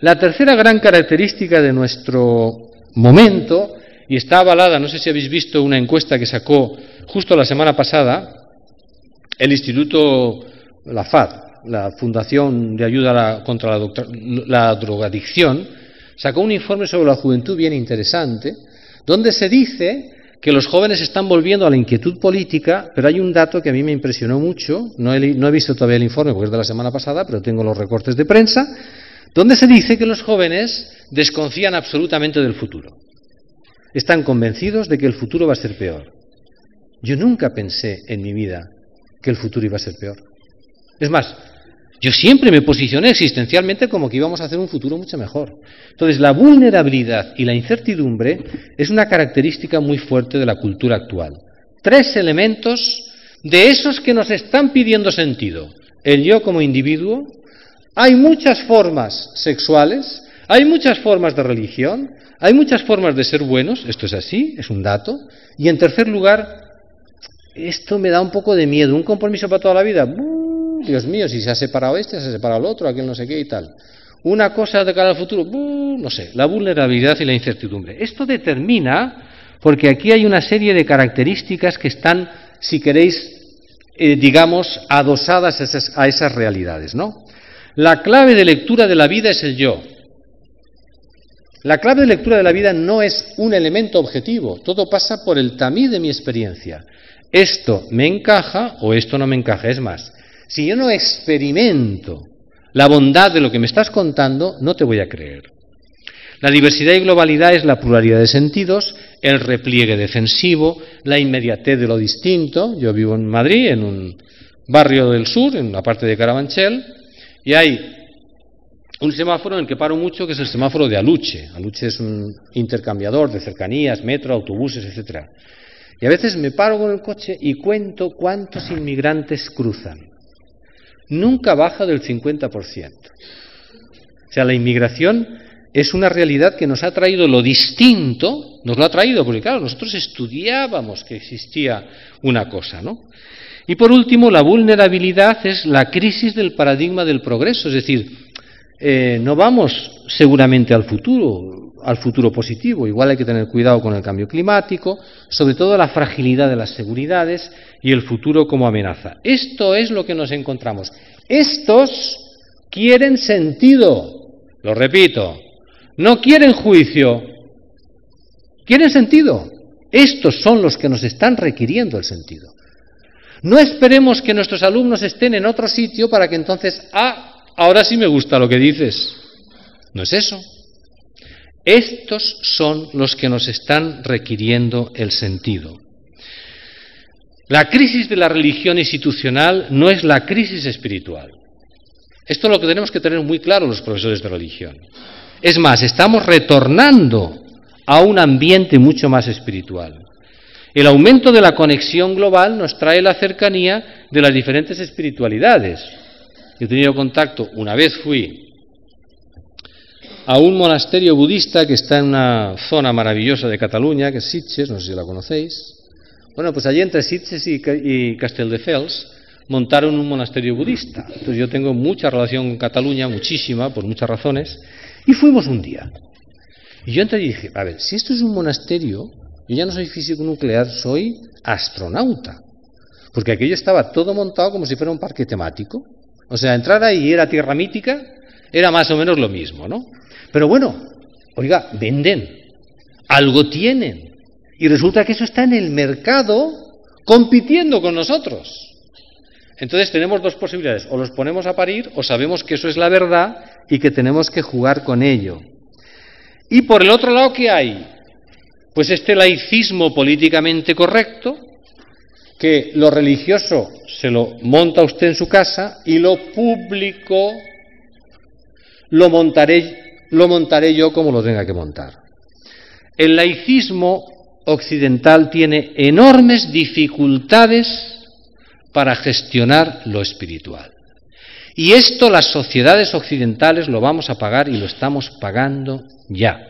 la tercera gran característica de nuestro momento, y está avalada, no sé si habéis visto una encuesta que sacó justo la semana pasada, el Instituto, la FAD, la Fundación de Ayuda contra la Drogadicción, sacó un informe sobre la juventud bien interesante, donde se dice que los jóvenes están volviendo a la inquietud política, pero hay un dato que a mí me impresionó mucho, no he visto todavía el informe porque es de la semana pasada, pero tengo los recortes de prensa, donde se dice que los jóvenes desconfían absolutamente del futuro. Están convencidos de que el futuro va a ser peor. Yo nunca pensé en mi vida que el futuro iba a ser peor. Es más, yo siempre me posicioné existencialmente como que íbamos a hacer un futuro mucho mejor. Entonces, la vulnerabilidad y la incertidumbre es una característica muy fuerte de la cultura actual. 3 elementos de esos que nos están pidiendo sentido. El yo como individuo, hay muchas formas sexuales, hay muchas formas de religión, hay muchas formas de ser buenos, esto es así, es un dato, y en tercer lugar, esto me da un poco de miedo, un compromiso para toda la vida, Dios mío, si se ha separado este, se ha separado el otro, aquel no sé qué y tal. Una cosa de cara al futuro, no sé, la vulnerabilidad y la incertidumbre. Esto determina, porque aquí hay una serie de características que están, si queréis, digamos, adosadas a esas realidades, ¿no? La clave de lectura de la vida es el yo. La clave de lectura de la vida no es un elemento objetivo, todo pasa por el tamiz de mi experiencia. Esto me encaja o esto no me encaja. Es más, si yo no experimento la bondad de lo que me estás contando, no te voy a creer. La diversidad y globalidad es la pluralidad de sentidos, el repliegue defensivo, la inmediatez de lo distinto. Yo vivo en Madrid, en un barrio del sur, en la parte de Carabanchel, y hay un semáforo en el que paro mucho, que es el semáforo de Aluche. Aluche es un intercambiador de cercanías, metro, autobuses, etcétera. Y a veces me paro con el coche y cuento cuántos inmigrantes cruzan. Nunca baja del 50%. O sea, la inmigración es una realidad que nos ha traído lo distinto, nos lo ha traído, porque claro, nosotros estudiábamos que existía una cosa, ¿no? Y por último, la vulnerabilidad es la crisis del paradigma del progreso, es decir, no vamos seguramente al futuro positivo, igual hay que tener cuidado con el cambio climático, sobre todo la fragilidad de las seguridades y el futuro como amenaza. Esto es lo que nos encontramos. Estos quieren sentido, lo repito, no quieren juicio, quieren sentido. Estos son los que nos están requiriendo el sentido. No esperemos que nuestros alumnos estén en otro sitio para que entonces, ahora sí me gusta lo que dices. No es eso. Estos son los que nos están requiriendo el sentido. La crisis de la religión institucional no es la crisis espiritual. Esto es lo que tenemos que tener muy claro los profesores de religión. Es más, estamos retornando a un ambiente mucho más espiritual. El aumento de la conexión global nos trae la cercanía de las diferentes espiritualidades. He tenido contacto, una vez fui a un monasterio budista que está en una zona maravillosa de Cataluña, que es Sitges, no sé si la conocéis. Bueno, pues allí entre Sitges y Castelldefels montaron un monasterio budista. Entonces yo tengo mucha relación con Cataluña, muchísima, por muchas razones, y fuimos un día. Y yo entré y dije, a ver, si esto es un monasterio, yo ya no soy físico nuclear, soy astronauta. Porque aquello estaba todo montado como si fuera un parque temático. O sea, entrar ahí y era tierra mítica, era más o menos lo mismo, ¿no? Pero bueno, oiga, venden, algo tienen. Y resulta que eso está en el mercado compitiendo con nosotros. Entonces tenemos dos posibilidades, o los ponemos a parir o sabemos que eso es la verdad y que tenemos que jugar con ello. Y por el otro lado, ¿qué hay? Pues este laicismo políticamente correcto, que lo religioso se lo monta usted en su casa y lo público lo montaré yo como lo tenga que montar. El laicismo occidental tiene enormes dificultades para gestionar lo espiritual. Y esto las sociedades occidentales lo vamos a pagar y lo estamos pagando ya.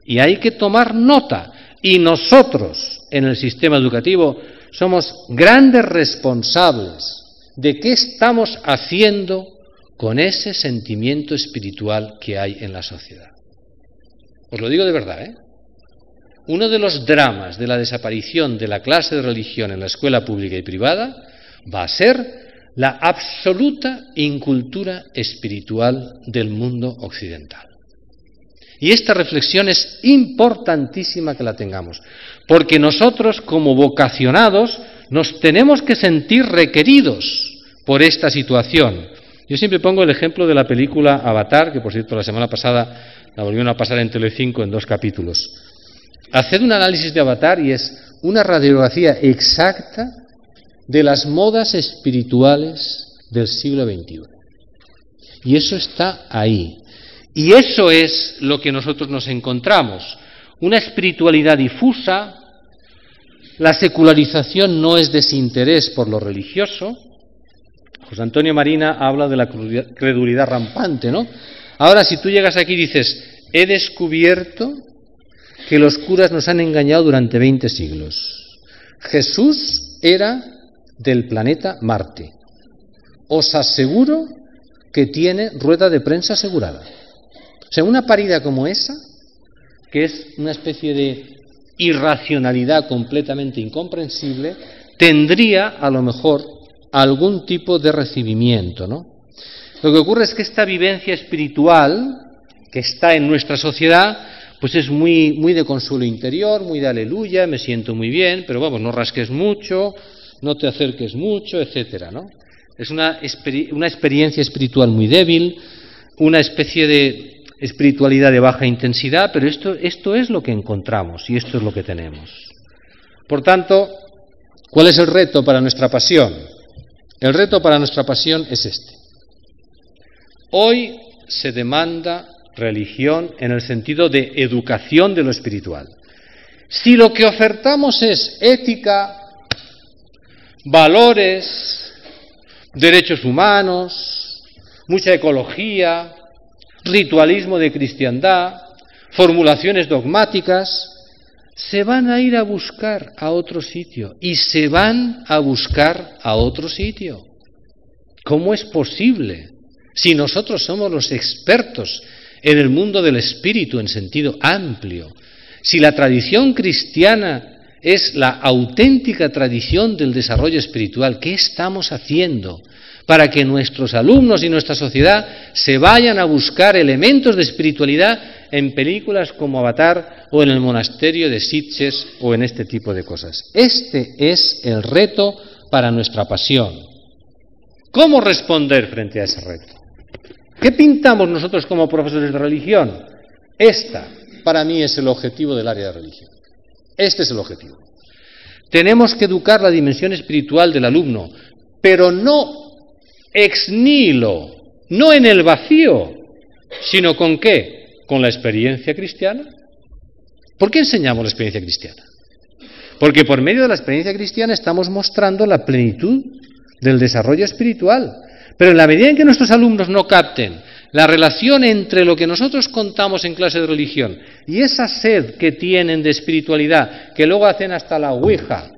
Y hay que tomar nota. Y nosotros, en el sistema educativo, somos grandes responsables de qué estamos haciendo con ese sentimiento espiritual que hay en la sociedad. Os lo digo de verdad, ¿eh? Uno de los dramas de la desaparición de la clase de religión en la escuela pública y privada va a ser la absoluta incultura espiritual del mundo occidental. Y esta reflexión es importantísima que la tengamos, porque nosotros como vocacionados nos tenemos que sentir requeridos por esta situación. Yo siempre pongo el ejemplo de la película Avatar, que por cierto la semana pasada la volvieron a pasar en Telecinco en 2 capítulos. Haced un análisis de Avatar y es una radiografía exacta de las modas espirituales del siglo XXI. Y eso está ahí. Y eso es lo que nosotros nos encontramos. Una espiritualidad difusa, la secularización no es desinterés por lo religioso. José Antonio Marina habla de la credulidad rampante, ¿no? Ahora, si tú llegas aquí y dices, he descubierto que los curas nos han engañado durante 20 siglos. Jesús era del planeta Marte. Os aseguro que tiene rueda de prensa asegurada. O sea, una parida como esa, que es una especie de irracionalidad completamente incomprensible, tendría a lo mejor algún tipo de recibimiento, ¿no? Lo que ocurre es que esta vivencia espiritual que está en nuestra sociedad, pues es muy de consuelo interior, muy de aleluya, me siento muy bien, pero vamos, no rasques mucho, no te acerques mucho, etcétera, ¿no? Es una experiencia espiritual muy débil, una especie de espiritualidad de baja intensidad, pero esto es lo que encontramos y esto es lo que tenemos. Por tanto, ¿cuál es el reto para nuestra pasión? El reto para nuestra pasión es este. Hoy se demanda religión en el sentido de educación de lo espiritual. Si lo que ofertamos es ética, valores, derechos humanos, mucha ecología, ritualismo de cristiandad, formulaciones dogmáticas, se van a ir a buscar a otro sitio y se van a buscar a otro sitio. ¿Cómo es posible? Si nosotros somos los expertos en el mundo del espíritu en sentido amplio, si la tradición cristiana es la auténtica tradición del desarrollo espiritual, ¿qué estamos haciendo para que nuestros alumnos y nuestra sociedad se vayan a buscar elementos de espiritualidad en películas como Avatar o en el monasterio de Sitges o en este tipo de cosas? Este es el reto para nuestra pasión. ¿Cómo responder frente a ese reto? ¿Qué pintamos nosotros como profesores de religión? Para mí, es el objetivo del área de religión. Este es el objetivo. Tenemos que educar la dimensión espiritual del alumno, pero no ex nihilo, no en el vacío, sino ¿con qué? ¿Con la experiencia cristiana? ¿Por qué enseñamos la experiencia cristiana? Porque por medio de la experiencia cristiana estamos mostrando la plenitud del desarrollo espiritual. Pero en la medida en que nuestros alumnos no capten la relación entre lo que nosotros contamos en clase de religión y esa sed que tienen de espiritualidad, que luego hacen hasta la ouija,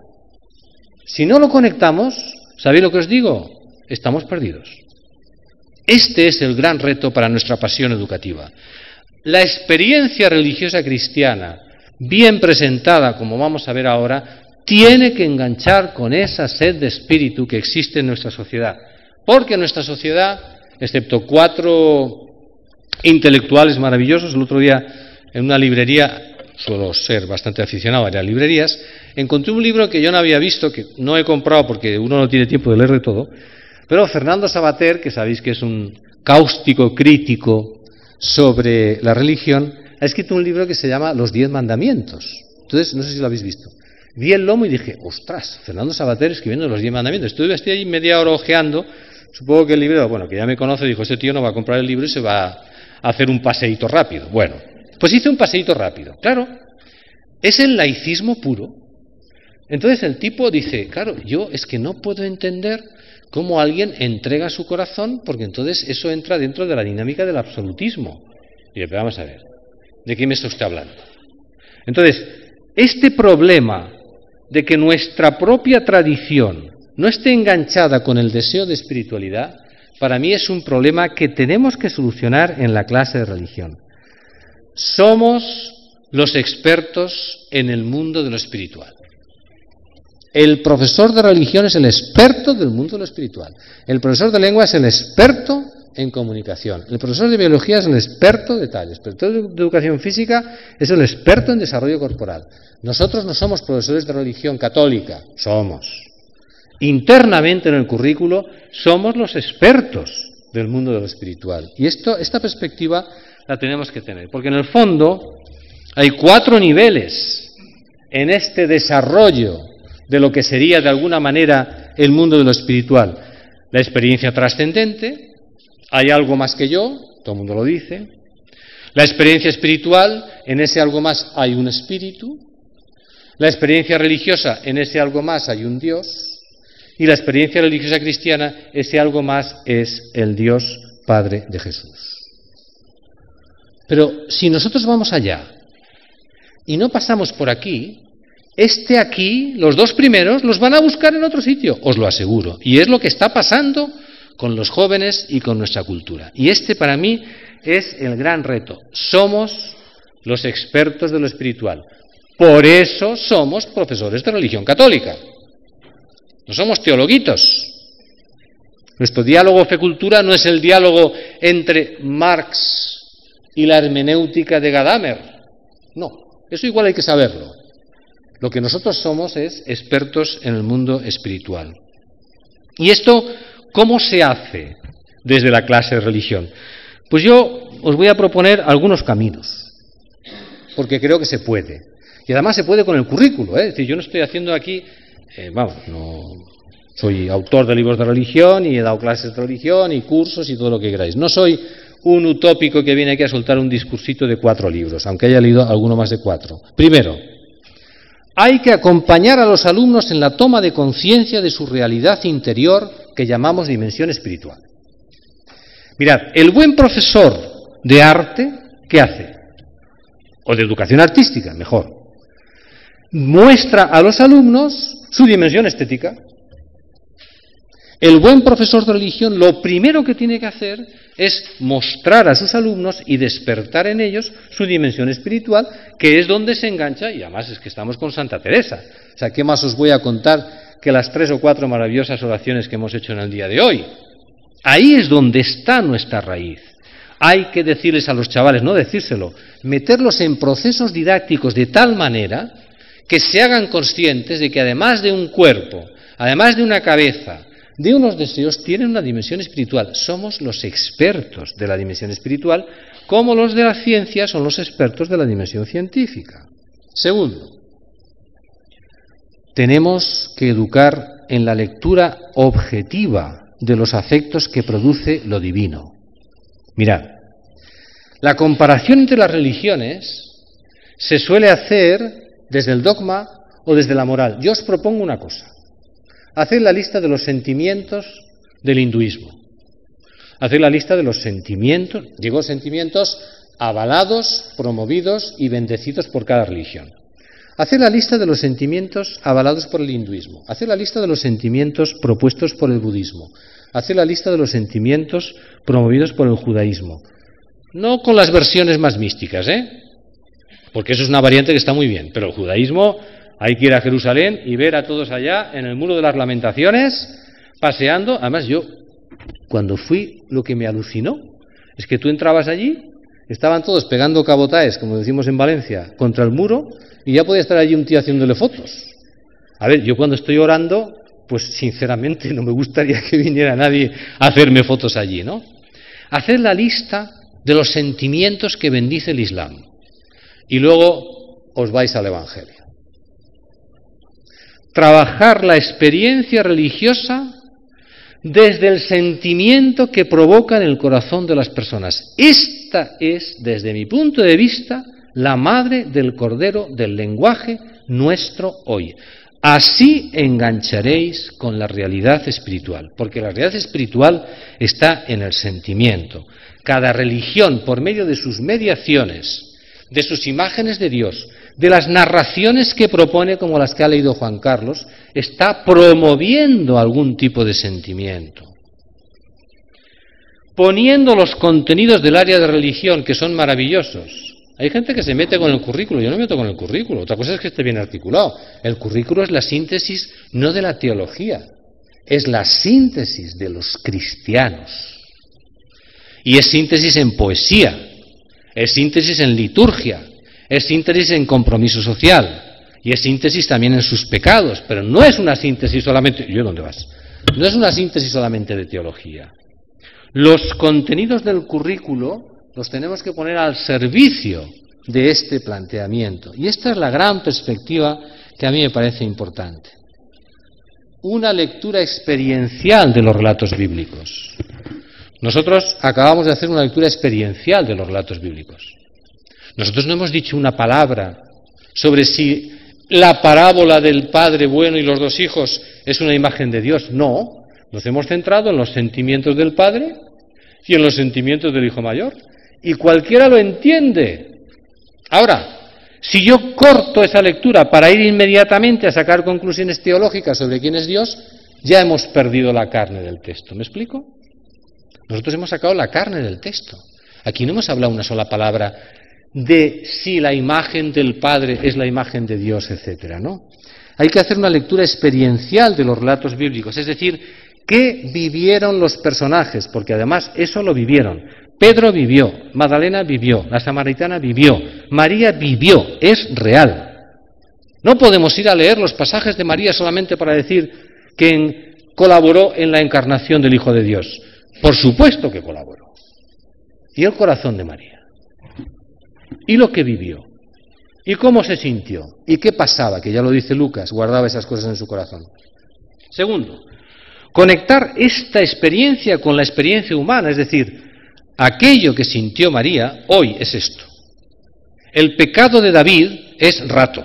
si no lo conectamos, ¿sabéis lo que os digo? Estamos perdidos. Este es el gran reto para nuestra pasión educativa. La experiencia religiosa cristiana, bien presentada, como vamos a ver ahora, tiene que enganchar con esa sed de espíritu que existe en nuestra sociedad. Porque nuestra sociedad, excepto 4 intelectuales maravillosos, el otro día en una librería, suelo ser bastante aficionado a ir a librerías, encontré un libro que yo no había visto, que no he comprado porque uno no tiene tiempo de leer de todo, pero Fernando Savater, que sabéis que es un cáustico crítico sobre la religión, ha escrito un libro que se llama Los 10 mandamientos. Entonces, no sé si lo habéis visto. Vi el lomo y dije, ostras, Fernando Savater escribiendo Los 10 mandamientos. Estuve ahí media hora ojeando. Supongo que el libro, bueno, que ya me conoce, dijo, este tío no va a comprar el libro y se va a hacer un paseíto rápido. Bueno, pues hice un paseíto rápido. Claro, es el laicismo puro. Entonces el tipo dice, claro, yo es que no puedo entender cómo alguien entrega su corazón, porque entonces eso entra dentro de la dinámica del absolutismo. Y yo, pero vamos a ver, ¿de qué me está usted hablando? Entonces, este problema de que nuestra propia tradición no esté enganchada con el deseo de espiritualidad, para mí es un problema que tenemos que solucionar en la clase de religión. Somos los expertos en el mundo de lo espiritual. El profesor de religión es el experto del mundo de lo espiritual. El profesor de lengua es el experto en comunicación. El profesor de biología es el experto de tal. El experto de educación física es el experto en desarrollo corporal. Nosotros no somos profesores de religión católica, somos. Internamente en el currículo somos los expertos del mundo de lo espiritual. Y esta perspectiva la tenemos que tener, porque en el fondo hay 4 niveles en este desarrollo de lo que sería de alguna manera el mundo de lo espiritual. La experiencia trascendente, hay algo más que yo, todo el mundo lo dice. La experiencia espiritual, en ese algo más hay un espíritu. La experiencia religiosa, en ese algo más hay un Dios. Y la experiencia religiosa cristiana, ese algo más es el Dios Padre de Jesús. Pero si nosotros vamos allá y no pasamos por aquí, aquí, los 2 primeros, los van a buscar en otro sitio, os lo aseguro. Y es lo que está pasando con los jóvenes y con nuestra cultura. Y para mí es el gran reto. Somos los expertos de lo espiritual. Por eso somos profesores de religión católica. No somos teologuitos. Nuestro diálogo fe-cultura no es el diálogo entre Marx y la hermenéutica de Gadamer. No, eso igual hay que saberlo. Lo que nosotros somos es expertos en el mundo espiritual. ¿Y esto cómo se hace desde la clase de religión? Pues yo os voy a proponer algunos caminos, porque creo que se puede. Y además se puede con el currículo, Es decir, yo no estoy haciendo aquí, no soy autor de libros de religión y he dado clases de religión y cursos y todo lo que queráis. No soy un utópico que viene aquí a soltar un discursito de 4 libros, aunque haya leído alguno más de 4. Primero, hay que acompañar a los alumnos en la toma de conciencia de su realidad interior que llamamos dimensión espiritual. Mirad, el buen profesor de arte, ¿qué hace? O de educación artística, mejor. Muestra a los alumnos su dimensión estética. El buen profesor de religión lo primero que tiene que hacer es mostrar a sus alumnos y despertar en ellos su dimensión espiritual, que es donde se engancha, y además es que estamos con Santa Teresa. O sea, ¿qué más os voy a contar que las 3 o 4 maravillosas oraciones que hemos hecho en el día de hoy? Ahí es donde está nuestra raíz. Hay que decirles a los chavales, no decírselo, meterlos en procesos didácticos de tal manera que se hagan conscientes de que además de un cuerpo, además de una cabeza, de unos deseos, tienen una dimensión espiritual. Somos los expertos de la dimensión espiritual, como los de la ciencia son los expertos de la dimensión científica. Segundo, tenemos que educar en la lectura objetiva de los afectos que produce lo divino. Mirad, la comparación entre las religiones se suele hacer desde el dogma o desde la moral. Yo os propongo una cosa. Haced la lista de los sentimientos del hinduismo. Haced la lista de los sentimientos, digo sentimientos avalados, promovidos y bendecidos por cada religión. Haced la lista de los sentimientos avalados por el hinduismo. Haced la lista de los sentimientos propuestos por el budismo. Haced la lista de los sentimientos promovidos por el judaísmo. No con las versiones más místicas, porque eso es una variante que está muy bien, pero el judaísmo hay que ir a Jerusalén y ver a todos allá en el Muro de las Lamentaciones paseando. Además yo, cuando fui, lo que me alucinó es que tú entrabas allí, estaban todos pegando cabotaes, como decimos en Valencia, contra el muro, y ya podía estar allí un tío haciéndole fotos. A ver, yo cuando estoy orando, pues sinceramente no me gustaría que viniera nadie a hacerme fotos allí, ¿no? Haced la lista de los sentimientos que bendice el Islam y luego os vais al Evangelio. Trabajar la experiencia religiosa desde el sentimiento que provoca en el corazón de las personas. Esta es, desde mi punto de vista, la madre del cordero del lenguaje nuestro hoy. Así engancharéis con la realidad espiritual, porque la realidad espiritual está en el sentimiento. Cada religión, por medio de sus mediaciones, de sus imágenes de Dios, de las narraciones que propone, como las que ha leído Juan Carlos, está promoviendo algún tipo de sentimiento. Poniendo los contenidos del área de religión, que son maravillosos. Hay gente que se mete con el currículo, yo no me meto con el currículo, otra cosa es que esté bien articulado. El currículo es la síntesis no de la teología, es la síntesis de los cristianos. Y es síntesis en poesía, es síntesis en liturgia, es síntesis en compromiso social, y es síntesis también en sus pecados, pero no es una síntesis solamente... ¿Yo dónde vas? No es una síntesis solamente de teología. Los contenidos del currículo los tenemos que poner al servicio de este planteamiento. Y esta es la gran perspectiva que a mí me parece importante. Una lectura experiencial de los relatos bíblicos. Nosotros acabamos de hacer una lectura experiencial de los relatos bíblicos. Nosotros no hemos dicho una palabra sobre si la parábola del padre bueno y los 2 hijos es una imagen de Dios. No, nos hemos centrado en los sentimientos del padre y en los sentimientos del hijo mayor. Y cualquiera lo entiende. Ahora, si yo corto esa lectura para ir inmediatamente a sacar conclusiones teológicas sobre quién es Dios, ya hemos perdido la carne del texto. ¿Me explico? Nosotros hemos sacado la carne del texto. Aquí no hemos hablado una sola palabra de si la imagen del Padre es la imagen de Dios, etcétera, ¿no? Hay que hacer una lectura experiencial de los relatos bíblicos, es decir, ¿qué vivieron los personajes? Porque además eso lo vivieron. Pedro vivió, Magdalena vivió, la samaritana vivió, María vivió, es real. No podemos ir a leer los pasajes de María solamente para decir que colaboró en la encarnación del Hijo de Dios. Por supuesto que colaboró. ¿Y el corazón de María? ¿Y lo que vivió? ¿Y cómo se sintió? ¿Y qué pasaba? Que ya lo dice Lucas, guardaba esas cosas en su corazón. Segundo, conectar esta experiencia con la experiencia humana, es decir, aquello que sintió María hoy es esto. El pecado de David es rato.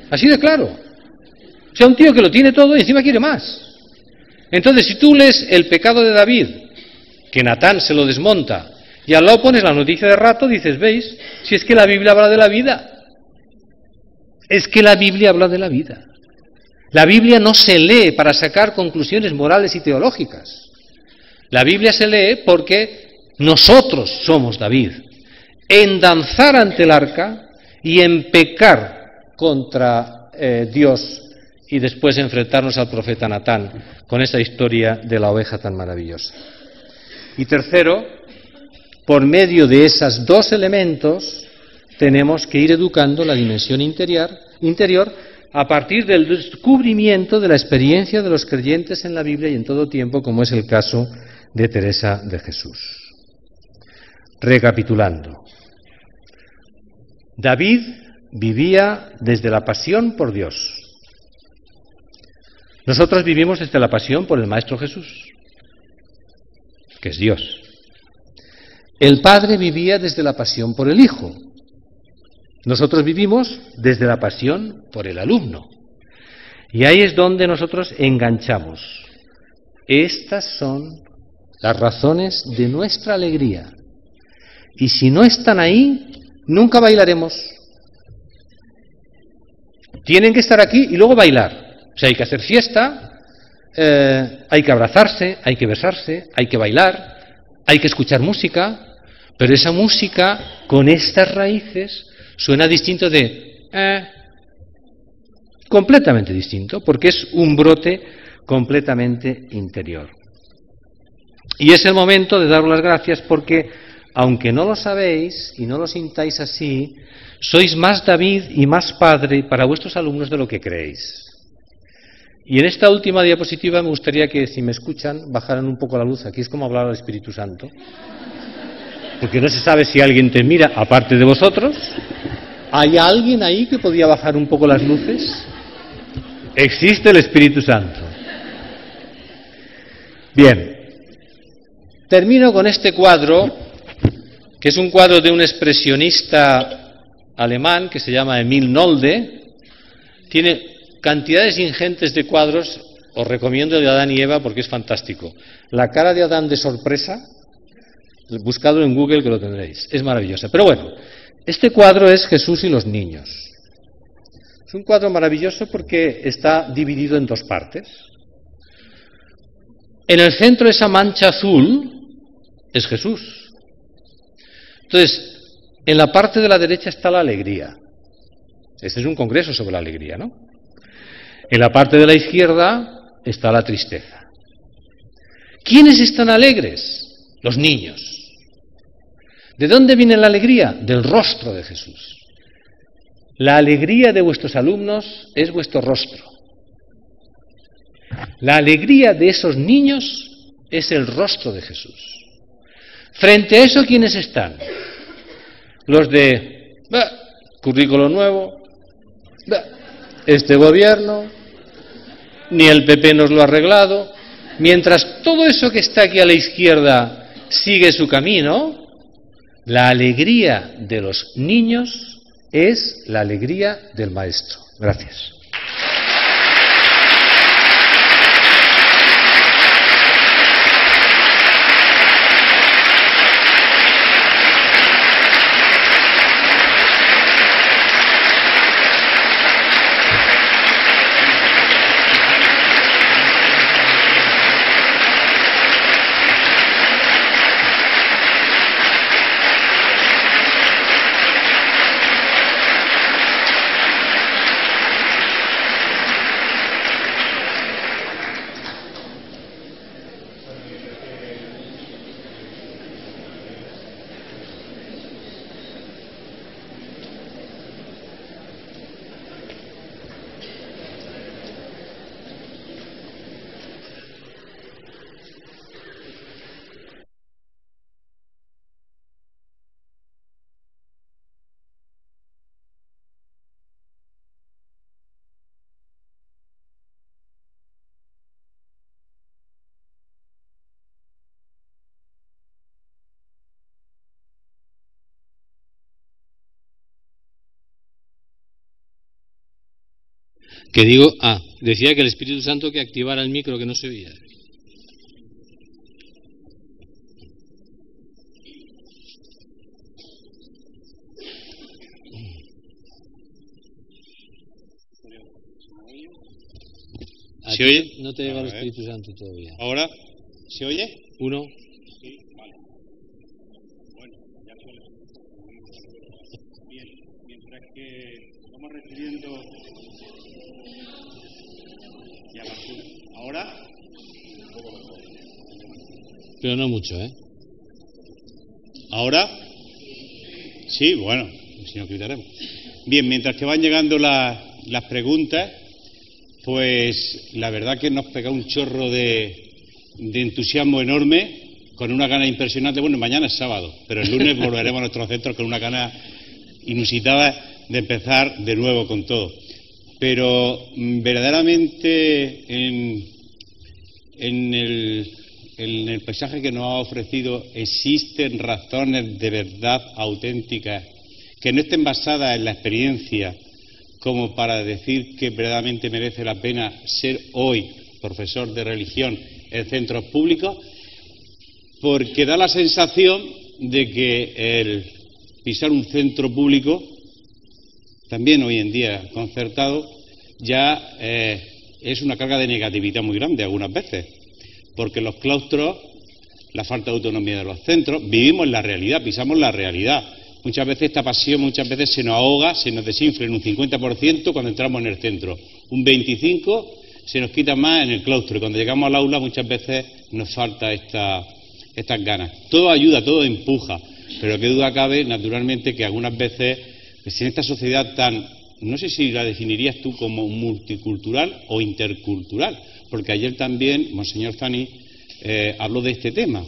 Así de claro. O sea, un tío que lo tiene todo y encima quiere más. Entonces, si tú lees el pecado de David que Natán se lo desmonta, y al lado pones la noticia de rato, dices, ¿veis? Si es que la Biblia habla de la vida. Es que la Biblia habla de la vida. La Biblia no se lee para sacar conclusiones morales y teológicas. La Biblia se lee porque nosotros somos David, en danzar ante el arca y en pecar contra Dios y después enfrentarnos al profeta Natán con esa historia de la oveja tan maravillosa. Y tercero, por medio de esos dos elementos tenemos que ir educando la dimensión interior a partir del descubrimiento de la experiencia de los creyentes en la Biblia y en todo tiempo, como es el caso de Teresa de Jesús. Recapitulando, David vivía desde la pasión por Dios. Nosotros vivimos desde la pasión por el Maestro Jesús, que es Dios. El Padre vivía desde la pasión por el Hijo. Nosotros vivimos desde la pasión por el alumno. Y ahí es donde nosotros enganchamos. Estas son las razones de nuestra alegría. Y si no están ahí, nunca bailaremos. Tienen que estar aquí y luego bailar. O sea, hay que hacer fiesta, hay que abrazarse, hay que besarse, hay que bailar, hay que escuchar música, pero esa música con estas raíces suena distinto de completamente distinto, porque es un brote completamente interior. Y es el momento de daros las gracias porque, aunque no lo sabéis y no lo sintáis así, sois más David y más Padre para vuestros alumnos de lo que creéis. Y en esta última diapositiva me gustaría que, si me escuchan, bajaran un poco la luz. Aquí es como hablar al Espíritu Santo, porque no se sabe si alguien te mira aparte de vosotros. ¿Hay alguien ahí que podía bajar un poco las luces? Existe el Espíritu Santo. Bien, termino con este cuadro, que es un cuadro de un expresionista alemán que se llama Emil Nolde. Tiene cantidades ingentes de cuadros. Os recomiendo el de Adán y Eva porque es fantástico. La cara de Adán de sorpresa, buscadlo en Google que lo tendréis, es maravillosa. Pero bueno, este cuadro es Jesús y los niños. Es un cuadro maravilloso porque está dividido en dos partes. En el centro, esa mancha azul es Jesús. Entonces, en la parte de la derecha está la alegría. Este es un congreso sobre la alegría, ¿no? En la parte de la izquierda está la tristeza. ¿Quiénes están alegres? Los niños. ¿De dónde viene la alegría? Del rostro de Jesús. La alegría de vuestros alumnos es vuestro rostro. La alegría de esos niños es el rostro de Jesús. Frente a eso, ¿quiénes están? Los de currículo nuevo, este gobierno, ni el PP nos lo ha arreglado. Mientras todo eso que está aquí a la izquierda sigue su camino, la alegría de los niños es la alegría del Maestro. Gracias. Que digo, decía que el Espíritu Santo que activara el micro, que no se oía. ¿Se oye? No te llega el Espíritu Santo todavía. ¿Ahora? ¿Se oye? 1. Sí, vale. Bueno, ya suele. Bien, mientras que vamos recibiendo... Ya va. ¿Ahora? Pero no mucho, ¿eh? ¿Ahora? Sí, bueno, si no quitaremos. Bien, mientras que van llegando las preguntas, pues la verdad que nos pega un chorro de entusiasmo enorme, con una gana impresionante. Bueno, mañana es sábado, pero el lunes volveremos a nuestros centros con una gana inusitada de empezar de nuevo con todo. Pero verdaderamente en el paisaje que nos ha ofrecido existen razones de verdad auténticas que no estén basadas en la experiencia como para decir que verdaderamente merece la pena ser hoy profesor de religión en centros públicos, porque da la sensación de que el pisar un centro público, también hoy en día concertado, ya es una carga de negatividad muy grande algunas veces, porque los claustros, la falta de autonomía de los centros, vivimos la realidad, pisamos la realidad. Muchas veces esta pasión se nos ahoga, se nos desinfla en un 50% cuando entramos en el centro. Un 25% se nos quita más en el claustro, y cuando llegamos al aula muchas veces nos falta estas ganas. Todo ayuda, todo empuja, pero qué duda cabe, naturalmente, que algunas veces, pues en esta sociedad tan, no sé si la definirías tú como multicultural o intercultural, porque ayer también Monseñor Zani habló de este tema,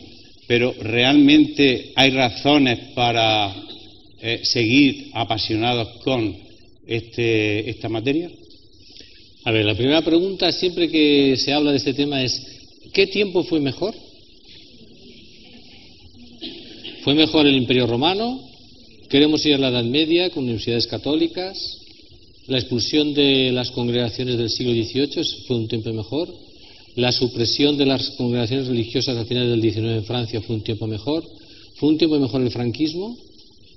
pero realmente hay razones para seguir apasionados con esta materia. A ver, la primera pregunta siempre que se habla de este tema es ¿qué tiempo fue mejor? ¿Fue mejor el Imperio Romano? ¿Queremos ir a la Edad Media con universidades católicas? ¿La expulsión de las congregaciones del siglo XVIII fue un tiempo mejor? ¿La supresión de las congregaciones religiosas a finales del XIX en Francia fue un tiempo mejor? ¿Fue un tiempo mejor el franquismo?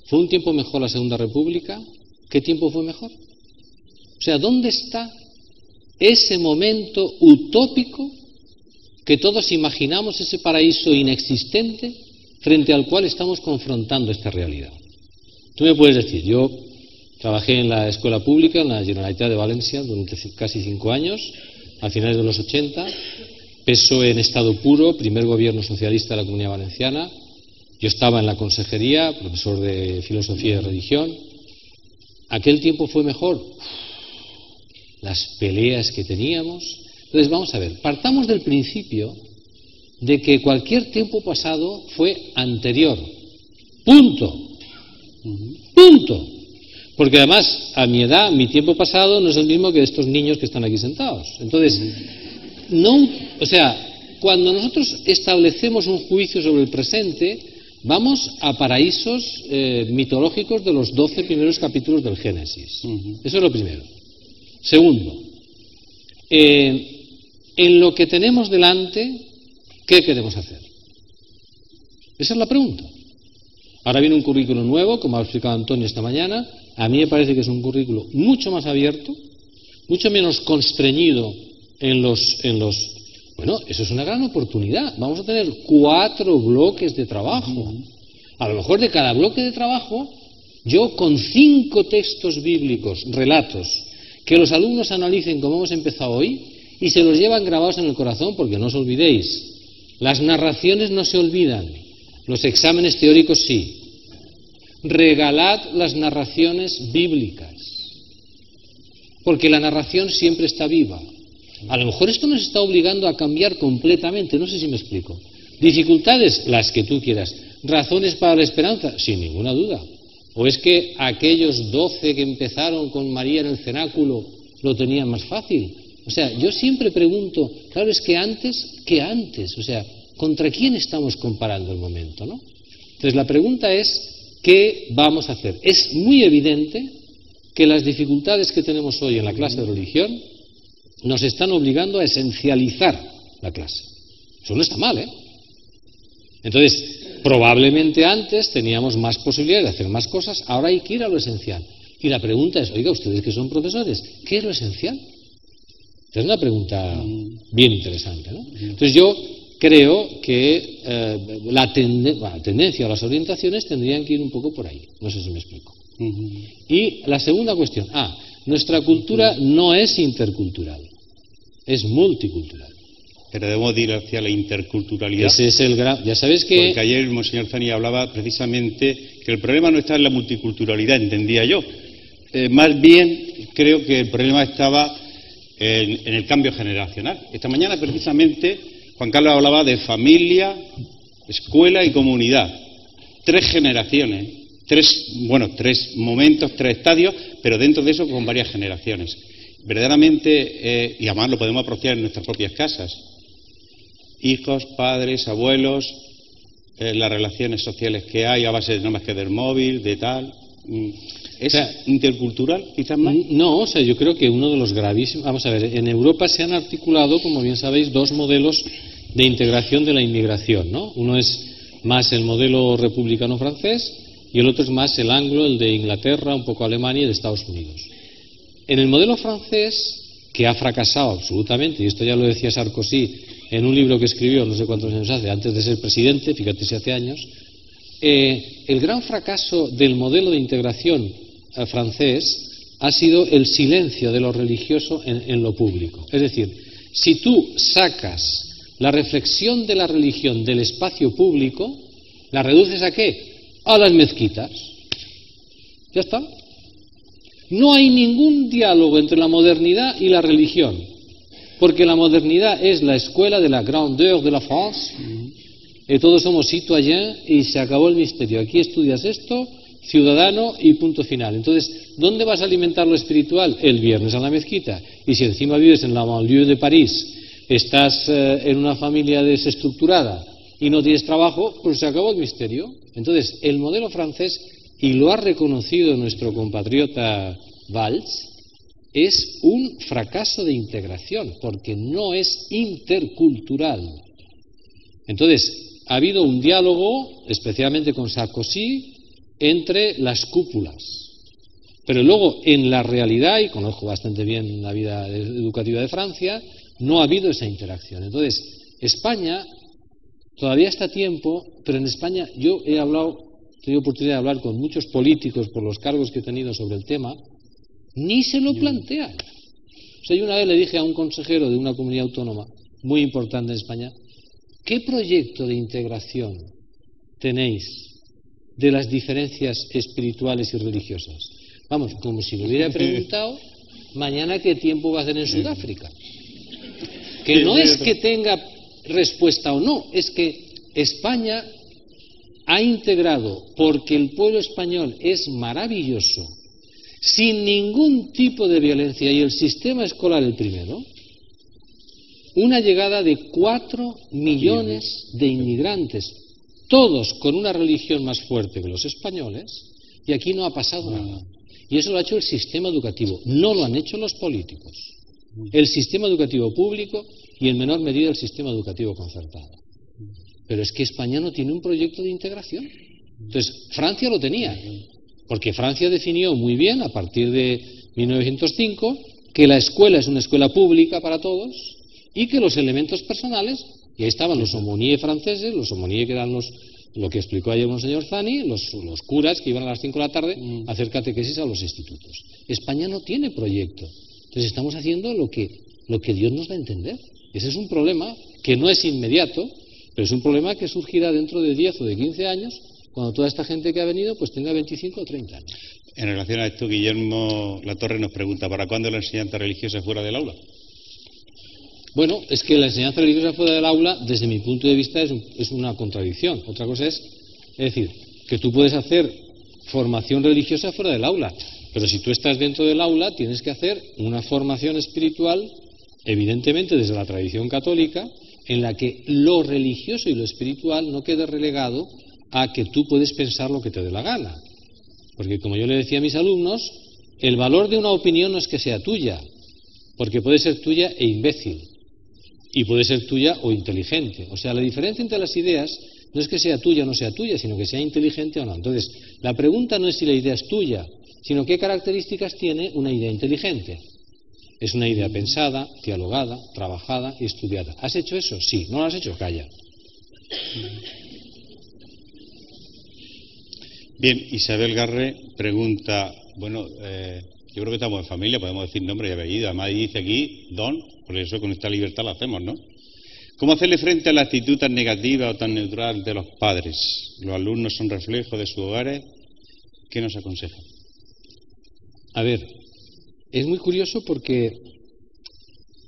¿Fue un tiempo mejor la Segunda República? ¿Qué tiempo fue mejor? O sea, ¿dónde está ese momento utópico que todos imaginamos, ese paraíso inexistente frente al cual estamos confrontando esta realidad? Tú me puedes decir, yo trabajé en la escuela pública, en la Generalitat de Valencia, durante casi 5 años, a finales de los 80, PSOE en estado puro, primer gobierno socialista de la Comunidad Valenciana. Yo estaba en la consejería, profesor de filosofía y de religión. ¿Aquel tiempo fue mejor? Las peleas que teníamos. Entonces, vamos a ver, partamos del principio de que cualquier tiempo pasado fue anterior. Punto. Punto. Porque además, a mi edad, mi tiempo pasado no es el mismo que de estos niños que están aquí sentados. Entonces, cuando nosotros establecemos un juicio sobre el presente, vamos a paraísos mitológicos de los 12 primeros capítulos del Génesis. Eso es lo primero. Segundo, en lo que tenemos delante, ¿qué queremos hacer? Esa es la pregunta. Ahora viene un currículo nuevo, como ha explicado Antonio esta mañana. A mí me parece que es un currículo mucho más abierto, mucho menos constreñido en los... Bueno, eso es una gran oportunidad. Vamos a tener 4 bloques de trabajo. A lo mejor de cada bloque de trabajo, yo con 5 textos bíblicos, relatos, que los alumnos analicen como hemos empezado hoy y se los llevan grabados en el corazón, porque no os olvidéis, las narraciones no se olvidan, los exámenes teóricos sí. Regalad las narraciones bíblicas, porque la narración siempre está viva. A lo mejor esto nos está obligando a cambiar completamente, no sé si me explico. Dificultades, las que tú quieras. Razones para la esperanza, sin ninguna duda. ¿O es que aquellos 12 que empezaron con María en el cenáculo lo tenían más fácil? O sea, yo siempre pregunto, claro, es que antes, o sea, ¿contra quién estamos comparando el momento, no? Entonces la pregunta es, ¿qué vamos a hacer? Es muy evidente que las dificultades que tenemos hoy en la clase de religión nos están obligando a esencializar la clase. Eso no está mal, ¿eh? Entonces, probablemente antes teníamos más posibilidades de hacer más cosas, ahora hay que ir a lo esencial. Y la pregunta es, oiga, ustedes que son profesores, ¿qué es lo esencial? Es una pregunta bien interesante, ¿no? Entonces yo creo que la tendencia o las orientaciones tendrían que ir un poco por ahí. No sé si me explico. Y la segunda cuestión. Nuestra cultura no es intercultural, es multicultural. Pero debemos ir hacia la interculturalidad. Ese es el gran... Ya sabes que... Porque ayer el monseñor Zani hablaba precisamente que el problema no está en la multiculturalidad, entendía yo. Más bien creo que el problema estaba en el cambio generacional. Esta mañana precisamente Juan Carlos hablaba de familia, escuela y comunidad. 3 generaciones, 3 momentos, 3 estadios, pero dentro de eso con varias generaciones. Verdaderamente, y además lo podemos apreciar en nuestras propias casas. Hijos, padres, abuelos, las relaciones sociales que hay a base de no más que del móvil, de tal. ¿Es intercultural, quizás más? No, o sea, yo creo que uno de los gravísimos... Vamos a ver, en Europa se han articulado, como bien sabéis, 2 modelos de integración de la inmigración, ¿no? Uno es más el modelo republicano francés y el otro es más el anglo, el de Inglaterra, un poco Alemania y de Estados Unidos. En el modelo francés, que ha fracasado absolutamente, y esto ya lo decía Sarkozy en un libro que escribió no sé cuántos años hace, antes de ser presidente, fíjate si hace años, el gran fracaso del modelo de integración francés ha sido el silencio de lo religioso en lo público. Es decir, si tú sacas la reflexión de la religión del espacio público, ¿la reduces a qué? A las mezquitas. Ya está. No hay ningún diálogo entre la modernidad y la religión, porque la modernidad es la escuela de la grandeur de la France, y todos somos citoyens y se acabó el misterio. Aquí estudias esto, ciudadano y punto final. Entonces, ¿dónde vas a alimentar lo espiritual? El viernes a la mezquita. Y si encima vives en la banlieue de París, estás en una familia desestructurada y no tienes trabajo, pues se acabó el misterio. Entonces, el modelo francés, y lo ha reconocido nuestro compatriota Valls, es un fracaso de integración, porque no es intercultural. Entonces, ha habido un diálogo, especialmente con Sarkozy, entre las cúpulas. Pero luego, en la realidad, y conozco bastante bien la vida educativa de Francia, no ha habido esa interacción. Entonces, España todavía está a tiempo, pero en España yo he tenido oportunidad de hablar con muchos políticos por los cargos que he tenido sobre el tema, ni se lo plantean. O sea, yo una vez le dije a un consejero de una comunidad autónoma muy importante en España, ¿qué proyecto de integración tenéis de las diferencias espirituales y religiosas? Vamos, como si le hubiera preguntado mañana qué tiempo va a hacer en Sudáfrica. Que no es que tenga respuesta o no, es que España ha integrado, porque el pueblo español es maravilloso, sin ningún tipo de violencia, y el sistema escolar el primero, una llegada de 4 millones de inmigrantes, todos con una religión más fuerte que los españoles, y aquí no ha pasado nada. Y eso lo ha hecho el sistema educativo, no lo han hecho los políticos. El sistema educativo público y en menor medida el sistema educativo concertado. Pero es que España no tiene un proyecto de integración. Entonces, Francia lo tenía, porque Francia definió muy bien, a partir de 1905, que la escuela es una escuela pública para todos y que los elementos personales, y ahí estaban los aumôniers franceses, los aumôniers que eran lo que explicó ayer monseñor Zani, los curas que iban a las 5 de la tarde a hacer catequesis a los institutos. España no tiene proyecto. Entonces estamos haciendo lo que Dios nos da a entender. Ese es un problema que no es inmediato, pero es un problema que surgirá dentro de 10 o de 15 años, cuando toda esta gente que ha venido pues tenga 25 o 30 años. En relación a esto, Guillermo Latorre nos pregunta, ¿para cuándo la enseñanza religiosa fuera del aula? Bueno, es que la enseñanza religiosa fuera del aula, desde mi punto de vista, es una contradicción. Otra cosa es decir, que tú puedes hacer formación religiosa fuera del aula, pero si tú estás dentro del aula, tienes que hacer una formación espiritual, evidentemente desde la tradición católica, en la que lo religioso y lo espiritual no quede relegado a que tú puedes pensar lo que te dé la gana. Porque como yo le decía a mis alumnos, el valor de una opinión no es que sea tuya, porque puede ser tuya e imbécil, y puede ser tuya o inteligente. O sea, la diferencia entre las ideas no es que sea tuya o no sea tuya, sino que sea inteligente o no. Entonces, la pregunta no es si la idea es tuya, sino qué características tiene una idea inteligente. Es una idea pensada, dialogada, trabajada y estudiada. ¿Has hecho eso? Sí. ¿No lo has hecho? Calla. Bien, Isabel Garre pregunta, bueno, yo creo que estamos en familia, podemos decir nombre y apellido, además dice aquí don, por eso con esta libertad lo hacemos, ¿no? ¿Cómo hacerle frente a la actitud tan negativa o tan neutral de los padres? Los alumnos son reflejos de sus hogares. ¿Qué nos aconseja? A ver, es muy curioso porque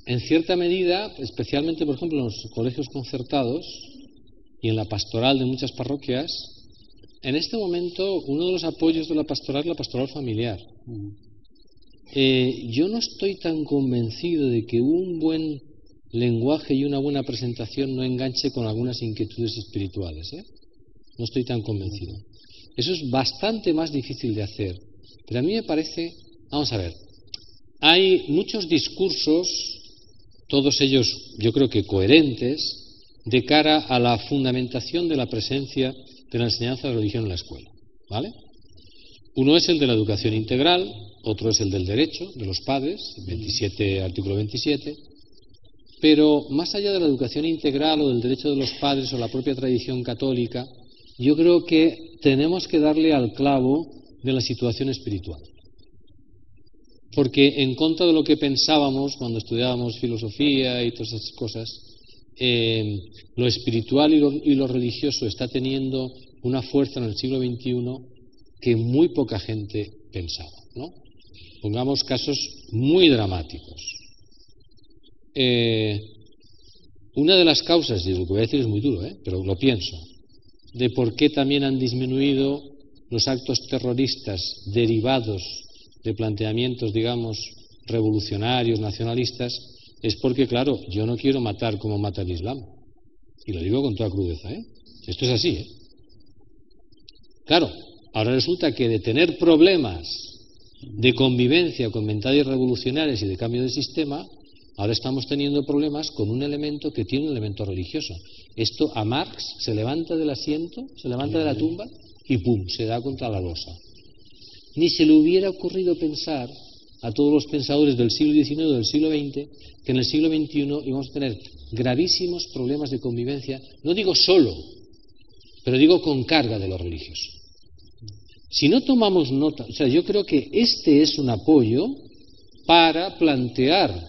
en cierta medida, especialmente por ejemplo en los colegios concertados y en la pastoral de muchas parroquias, en este momento uno de los apoyos de la pastoral es la pastoral familiar. Yo no estoy tan convencido de que un buen lenguaje y una buena presentación no enganche con algunas inquietudes espirituales, ¿eh? No estoy tan convencido. Eso es bastante más difícil de hacer. Pero a mí me parece, vamos a ver, hay muchos discursos, todos ellos yo creo que coherentes, de cara a la fundamentación de la presencia de la enseñanza de la religión en la escuela, ¿vale? Uno es el de la educación integral, otro es el del derecho de los padres, artículo 27, pero más allá de la educación integral o del derecho de los padres o la propia tradición católica, yo creo que tenemos que darle al clavo de la situación espiritual. Porque en contra de lo que pensábamos cuando estudiábamos filosofía y todas esas cosas, lo espiritual y lo religioso está teniendo una fuerza en el siglo XXI que muy poca gente pensaba, ¿no? Pongamos casos muy dramáticos. Una de las causas, y lo que voy a decir es muy duro, pero lo pienso, de por qué también han disminuido los actos terroristas derivados de planteamientos, digamos, revolucionarios, nacionalistas, es porque, claro, yo no quiero matar como mata el Islam. Y lo digo con toda crudeza, Esto es así, Claro, ahora resulta que de tener problemas de convivencia con mentales revolucionarias y de cambio de sistema, ahora estamos teniendo problemas con un elemento que tiene un elemento religioso. Esto a Marx se levanta del asiento, se levanta de la tumba y ¡pum!, se da contra la losa. Ni se le hubiera ocurrido pensar a todos los pensadores del siglo XIX o del siglo XX que en el siglo XXI íbamos a tener gravísimos problemas de convivencia, no digo solo, pero digo con carga de lo religioso. Si no tomamos nota, o sea, yo creo que este es un apoyo para plantear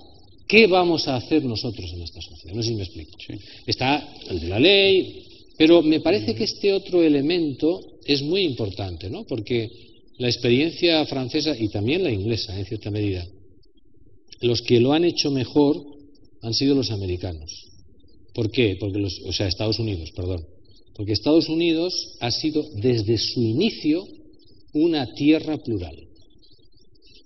qué vamos a hacer nosotros en esta sociedad. No sé si me explico. Sí. Está el de la ley, pero me parece que este otro elemento es muy importante, ¿no? Porque la experiencia francesa y también la inglesa, en cierta medida, los que lo han hecho mejor han sido los americanos. ¿Por qué? Porque Estados Unidos, perdón. Porque Estados Unidos ha sido desde su inicio una tierra plural.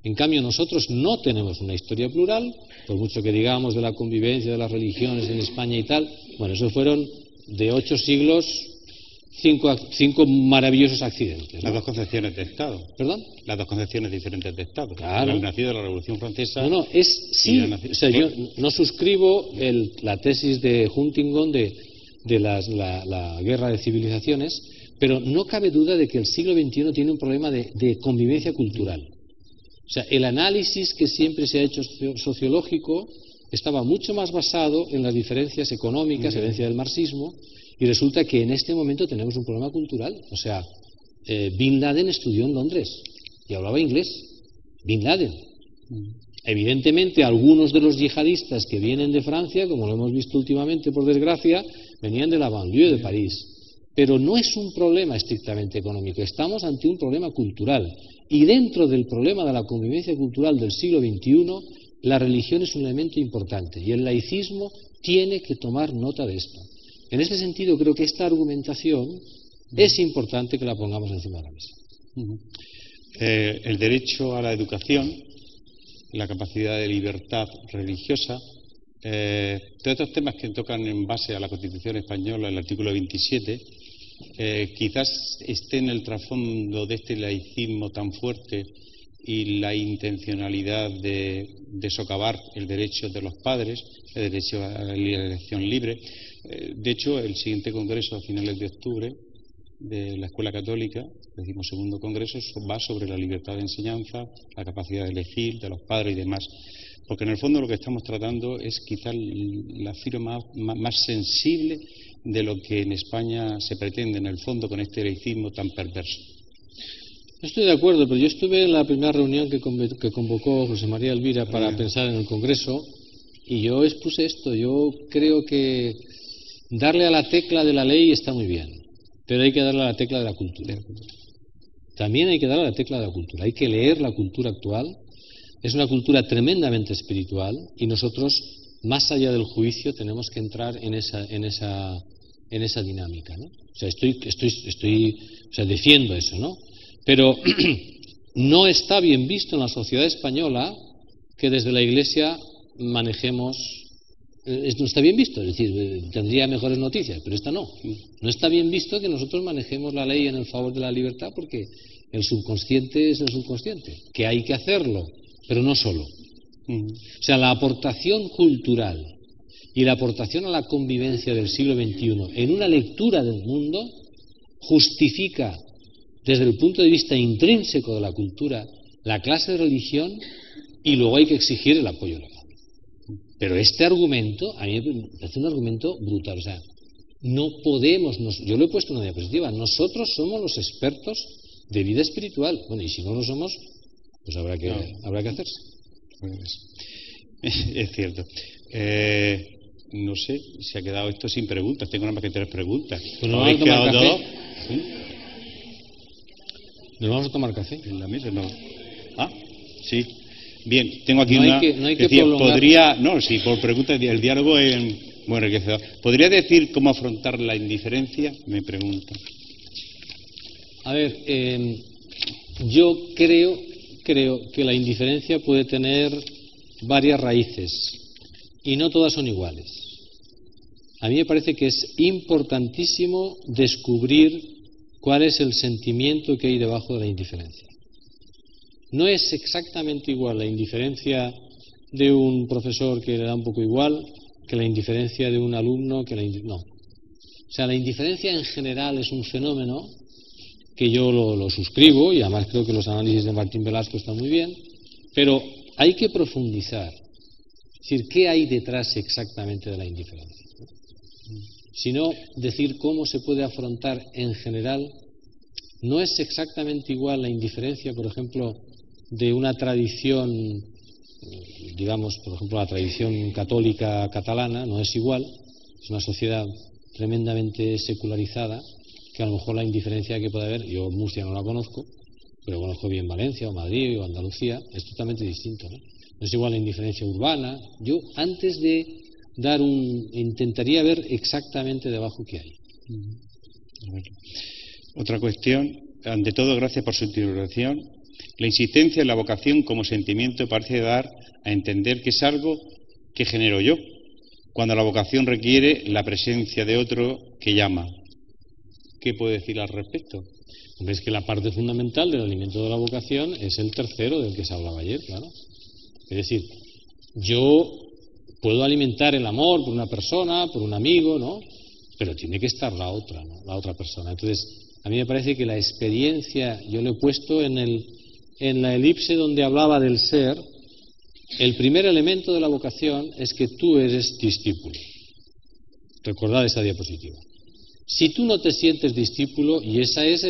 En cambio, nosotros no tenemos una historia plural, por mucho que digamos de la convivencia de las religiones en España y tal. Bueno, eso fueron de 8 siglos, 5 maravillosos accidentes, ¿no? Las dos concepciones de Estado. ¿Perdón? Las dos concepciones diferentes de Estado. Claro. El nacido de la Revolución Francesa. No, sí. O sea, yo no suscribo la tesis de Huntington de la guerra de civilizaciones, pero no cabe duda de que el siglo XXI tiene un problema de convivencia cultural. O sea, el análisis que siempre se ha hecho sociológico estaba mucho más basado en las diferencias económicas, herencia del marxismo, y resulta que en este momento tenemos un problema cultural. O sea, Bin Laden estudió en Londres y hablaba inglés. Bin Laden. Evidentemente, algunos de los yihadistas que vienen de Francia, como lo hemos visto últimamente, por desgracia, venían de la banlieue de París. Pero no es un problema estrictamente económico, estamos ante un problema cultural. Y dentro del problema de la convivencia cultural del siglo XXI, la religión es un elemento importante y el laicismo tiene que tomar nota de esto. En este sentido, creo que esta argumentación es importante que la pongamos encima de la mesa. El derecho a la educación, la capacidad de libertad religiosa, todos estos temas que tocan en base a la Constitución española, el artículo 27, quizás esté en el trasfondo de este laicismo tan fuerte y la intencionalidad de socavar el derecho de los padres, el derecho a la elección libre. De hecho, el siguiente congreso, a finales de octubre, de la Escuela Católica, el 12º Congreso, va sobre la libertad de enseñanza, la capacidad de elegir de los padres y demás. Porque en el fondo lo que estamos tratando es quizás la fibra más sensible de lo que en España se pretende en el fondo con este laicismo tan perverso. No estoy de acuerdo, pero yo estuve en la primera reunión que convocó José María Elvira para pensar en el Congreso y yo expuse esto. Yo creo que darle a la tecla de la ley está muy bien, pero hay que darle a la tecla de la cultura. También hay que darle a la tecla de la cultura. Hay que leer la cultura actual. Es una cultura tremendamente espiritual y nosotros, más allá del juicio, tenemos que entrar en esa dinámica, ¿no? O sea, defiendo eso, ¿no? Pero no está bien visto en la sociedad española que desde la Iglesia manejemos. No está bien visto, es decir, tendría mejores noticias, pero esta no. No está bien visto que nosotros manejemos la ley en el favor de la libertad porque el subconsciente es el subconsciente, que hay que hacerlo, pero no solo. O sea, la aportación cultural y la aportación a la convivencia del siglo XXI en una lectura del mundo justifica desde el punto de vista intrínseco de la cultura la clase de religión y luego hay que exigir el apoyo legal. Pero este argumento, a mí me parece un argumento brutal. O sea, no podemos, yo lo he puesto en una diapositiva, nosotros somos los expertos de vida espiritual. Bueno, y si no lo somos, pues habrá que hacerse. Es cierto. No sé, se ha quedado esto sin preguntas. Tengo nada más que 3 preguntas. Pues ¿nos vamos a tomar café? ¿Sí? ¿Nos vamos a tomar café? En la mesa no. Ah, sí. Bien, tengo aquí no hay que decía, podría, no, sí, por preguntas, el diálogo bueno, ¿podría decir cómo afrontar la indiferencia? Me pregunta. A ver, yo creo que la indiferencia puede tener varias raíces y no todas son iguales. A mí me parece que es importantísimo descubrir cuál es el sentimiento que hay debajo de la indiferencia. No es exactamente igual la indiferencia de un profesor que le da un poco igual que la indiferencia de un alumno no. O sea, la indiferencia en general es un fenómeno que yo lo suscribo y además creo que los análisis de Martín Velasco están muy bien, pero hay que profundizar. Es decir, ¿qué hay detrás exactamente de la indiferencia? Sino decir cómo se puede afrontar en general. No es exactamente igual la indiferencia, por ejemplo, de una tradición, digamos, por ejemplo, la tradición católica catalana, no es igual. Es una sociedad tremendamente secularizada, que a lo mejor la indiferencia que puede haber, yo Murcia no la conozco, pero conozco bien Valencia o Madrid o Andalucía, es totalmente distinto, ¿no? No es igual la indiferencia urbana. Yo, antes de intentaría ver exactamente debajo qué hay. Otra cuestión, ante todo, gracias por su intervención. La insistencia en la vocación como sentimiento parece dar a entender que es algo que genero yo, cuando la vocación requiere la presencia de otro que llama. ¿Qué puede decir al respecto? Hombre, es que la parte fundamental del alimento de la vocación es el tercero del que se hablaba ayer, claro. Es decir, yo puedo alimentar el amor por una persona, por un amigo, ¿no? Pero tiene que estar la otra, ¿no? La otra persona. Entonces, a mí me parece que la experiencia, yo lo he puesto en la elipse donde hablaba del ser. El primer elemento de la vocación es que tú eres discípulo. Recordad esa diapositiva. Si tú no te sientes discípulo, y eso es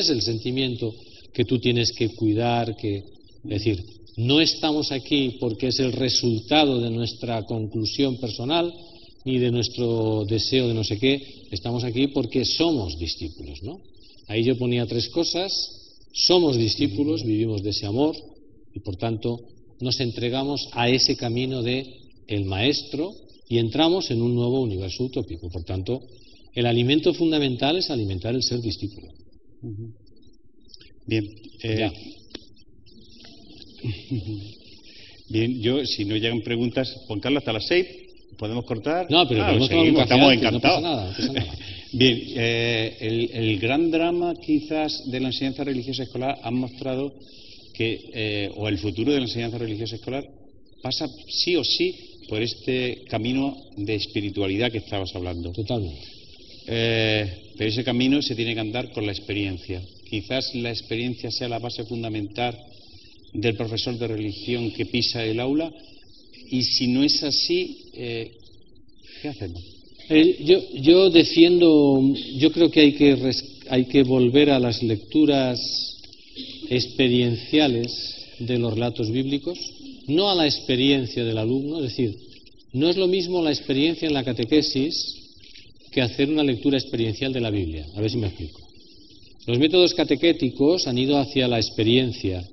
el sentimiento que tú tienes que cuidar, es decir, no estamos aquí porque es el resultado de nuestra conclusión personal ni de nuestro deseo de no sé qué, estamos aquí porque somos discípulos, ¿no? Ahí yo ponía 3 cosas: somos discípulos, vivimos de ese amor y por tanto nos entregamos a ese camino de el maestro y entramos en un nuevo universo utópico. Por tanto, el alimento fundamental es alimentar el ser discípulo. Bien. Bien, yo, si no llegan preguntas, Juan Carlos, hasta las 6, ¿podemos cortar? No, pero seguimos, estamos encantados. No pasa nada. Bien, el gran drama quizás de la enseñanza religiosa escolar ha mostrado que, o el futuro de la enseñanza religiosa escolar pasa sí o sí por este camino de espiritualidad que estabas hablando. Totalmente. pero ese camino se tiene que andar con la experiencia. Quizás la experiencia sea la base fundamental del profesor de religión que pisa el aula, y si no es así, ¿qué hacemos? Yo defiendo, yo creo que hay que volver a las lecturas experienciales de los relatos bíblicos, no a la experiencia del alumno. Es decir, no es lo mismo la experiencia en la catequesis que hacer una lectura experiencial de la Biblia. A ver si me explico. Los métodos catequéticos han ido hacia la experiencia,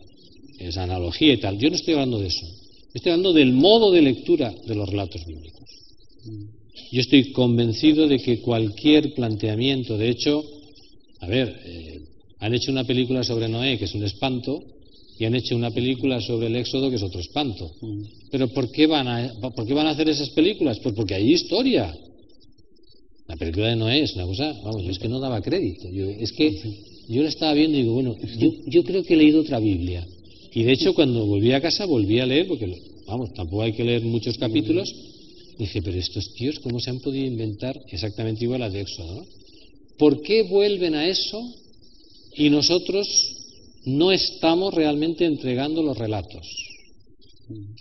esa analogía y tal. Yo no estoy hablando de eso. Estoy hablando del modo de lectura de los relatos bíblicos. Yo estoy convencido de que cualquier planteamiento, de hecho, han hecho una película sobre Noé, que es un espanto, y han hecho una película sobre el Éxodo, que es otro espanto. Pero ¿por qué van a hacer esas películas? Pues porque hay historia. La película de Noé es una cosa, vamos, yo es que no daba crédito. Yo la estaba viendo y digo, bueno, yo creo que he leído otra Biblia. Y de hecho, cuando volví a casa, volví a leer, porque, vamos, tampoco hay que leer muchos capítulos. Dije, pero estos tíos, ¿cómo se han podido inventar exactamente igual a de Éxodo, ¿no? ¿Por qué vuelven a eso y nosotros no estamos realmente entregando los relatos?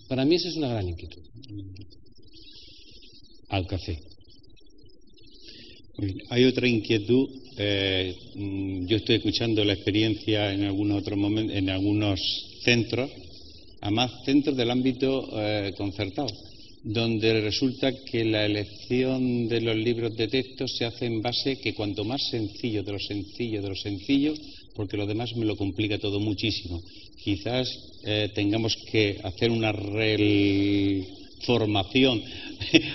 Para mí esa es una gran inquietud. Al café. Hay otra inquietud. Yo estoy escuchando la experiencia en algunos otros momentos, en algunos centros, además centros del ámbito concertado, donde resulta que la elección de los libros de texto se hace en base que cuanto más sencillo de lo sencillo, porque lo demás me lo complica todo muchísimo. Quizás tengamos que hacer una reformación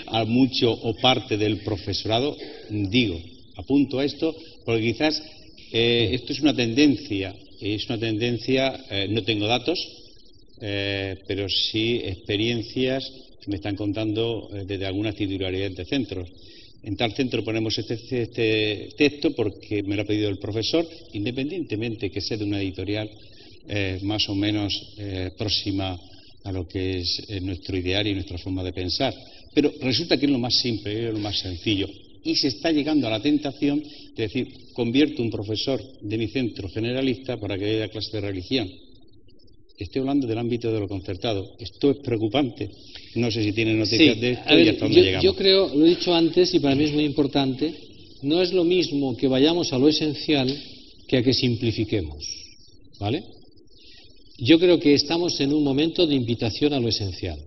a mucho o parte del profesorado. Apunto a esto, porque quizás esto es una tendencia, no tengo datos, pero sí experiencias que me están contando desde algunas titularidades de centros. En tal centro ponemos este texto porque me lo ha pedido el profesor, independientemente que sea de una editorial más o menos próxima a lo que es nuestro ideario y nuestra forma de pensar. Pero resulta que es lo más simple, es lo más sencillo. Y se está llegando a la tentación de decir, convierto un profesor de mi centro generalista para que dé clase de religión. Estoy hablando del ámbito de lo concertado. Esto es preocupante. No sé si tienen noticias de esto y hasta dónde llegamos. Yo creo, lo he dicho antes y para mí es muy importante, no es lo mismo que vayamos a lo esencial que a que simplifiquemos. ¿Vale? Yo creo que estamos en un momento de invitación a lo esencial.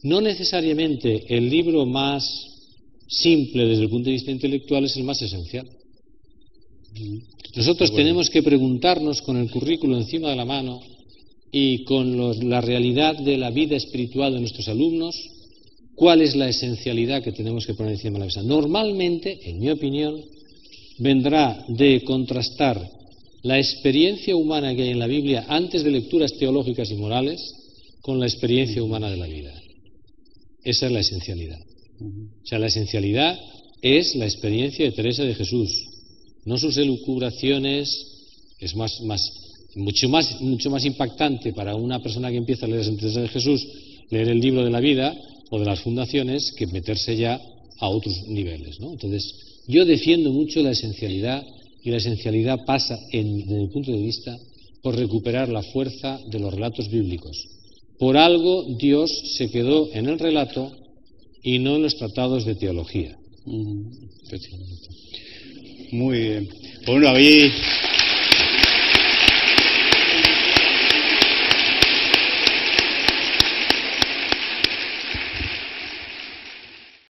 No necesariamente el libro más simple desde el punto de vista intelectual es el más esencial. Nosotros tenemos que preguntarnos con el currículo encima de la mano y con la realidad de la vida espiritual de nuestros alumnos, cuál es la esencialidad que tenemos que poner encima de la mesa. Normalmente, en mi opinión, vendrá de contrastar la experiencia humana que hay en la Biblia antes de lecturas teológicas y morales con la experiencia humana de la vida. Esa es la esencialidad. O sea, la esencialidad es la experiencia de Teresa de Jesús, no sus elucubraciones. Es mucho más impactante para una persona que empieza a leer Santa Teresa de Jesús leer el libro de la vida o de las fundaciones que meterse ya a otros niveles, ¿no? Entonces, yo defiendo mucho la esencialidad, y la esencialidad pasa, desde mi punto de vista, por recuperar la fuerza de los relatos bíblicos. Por algo Dios se quedó en el relato y no en los tratados de teología. Muy bien. Bueno, habéis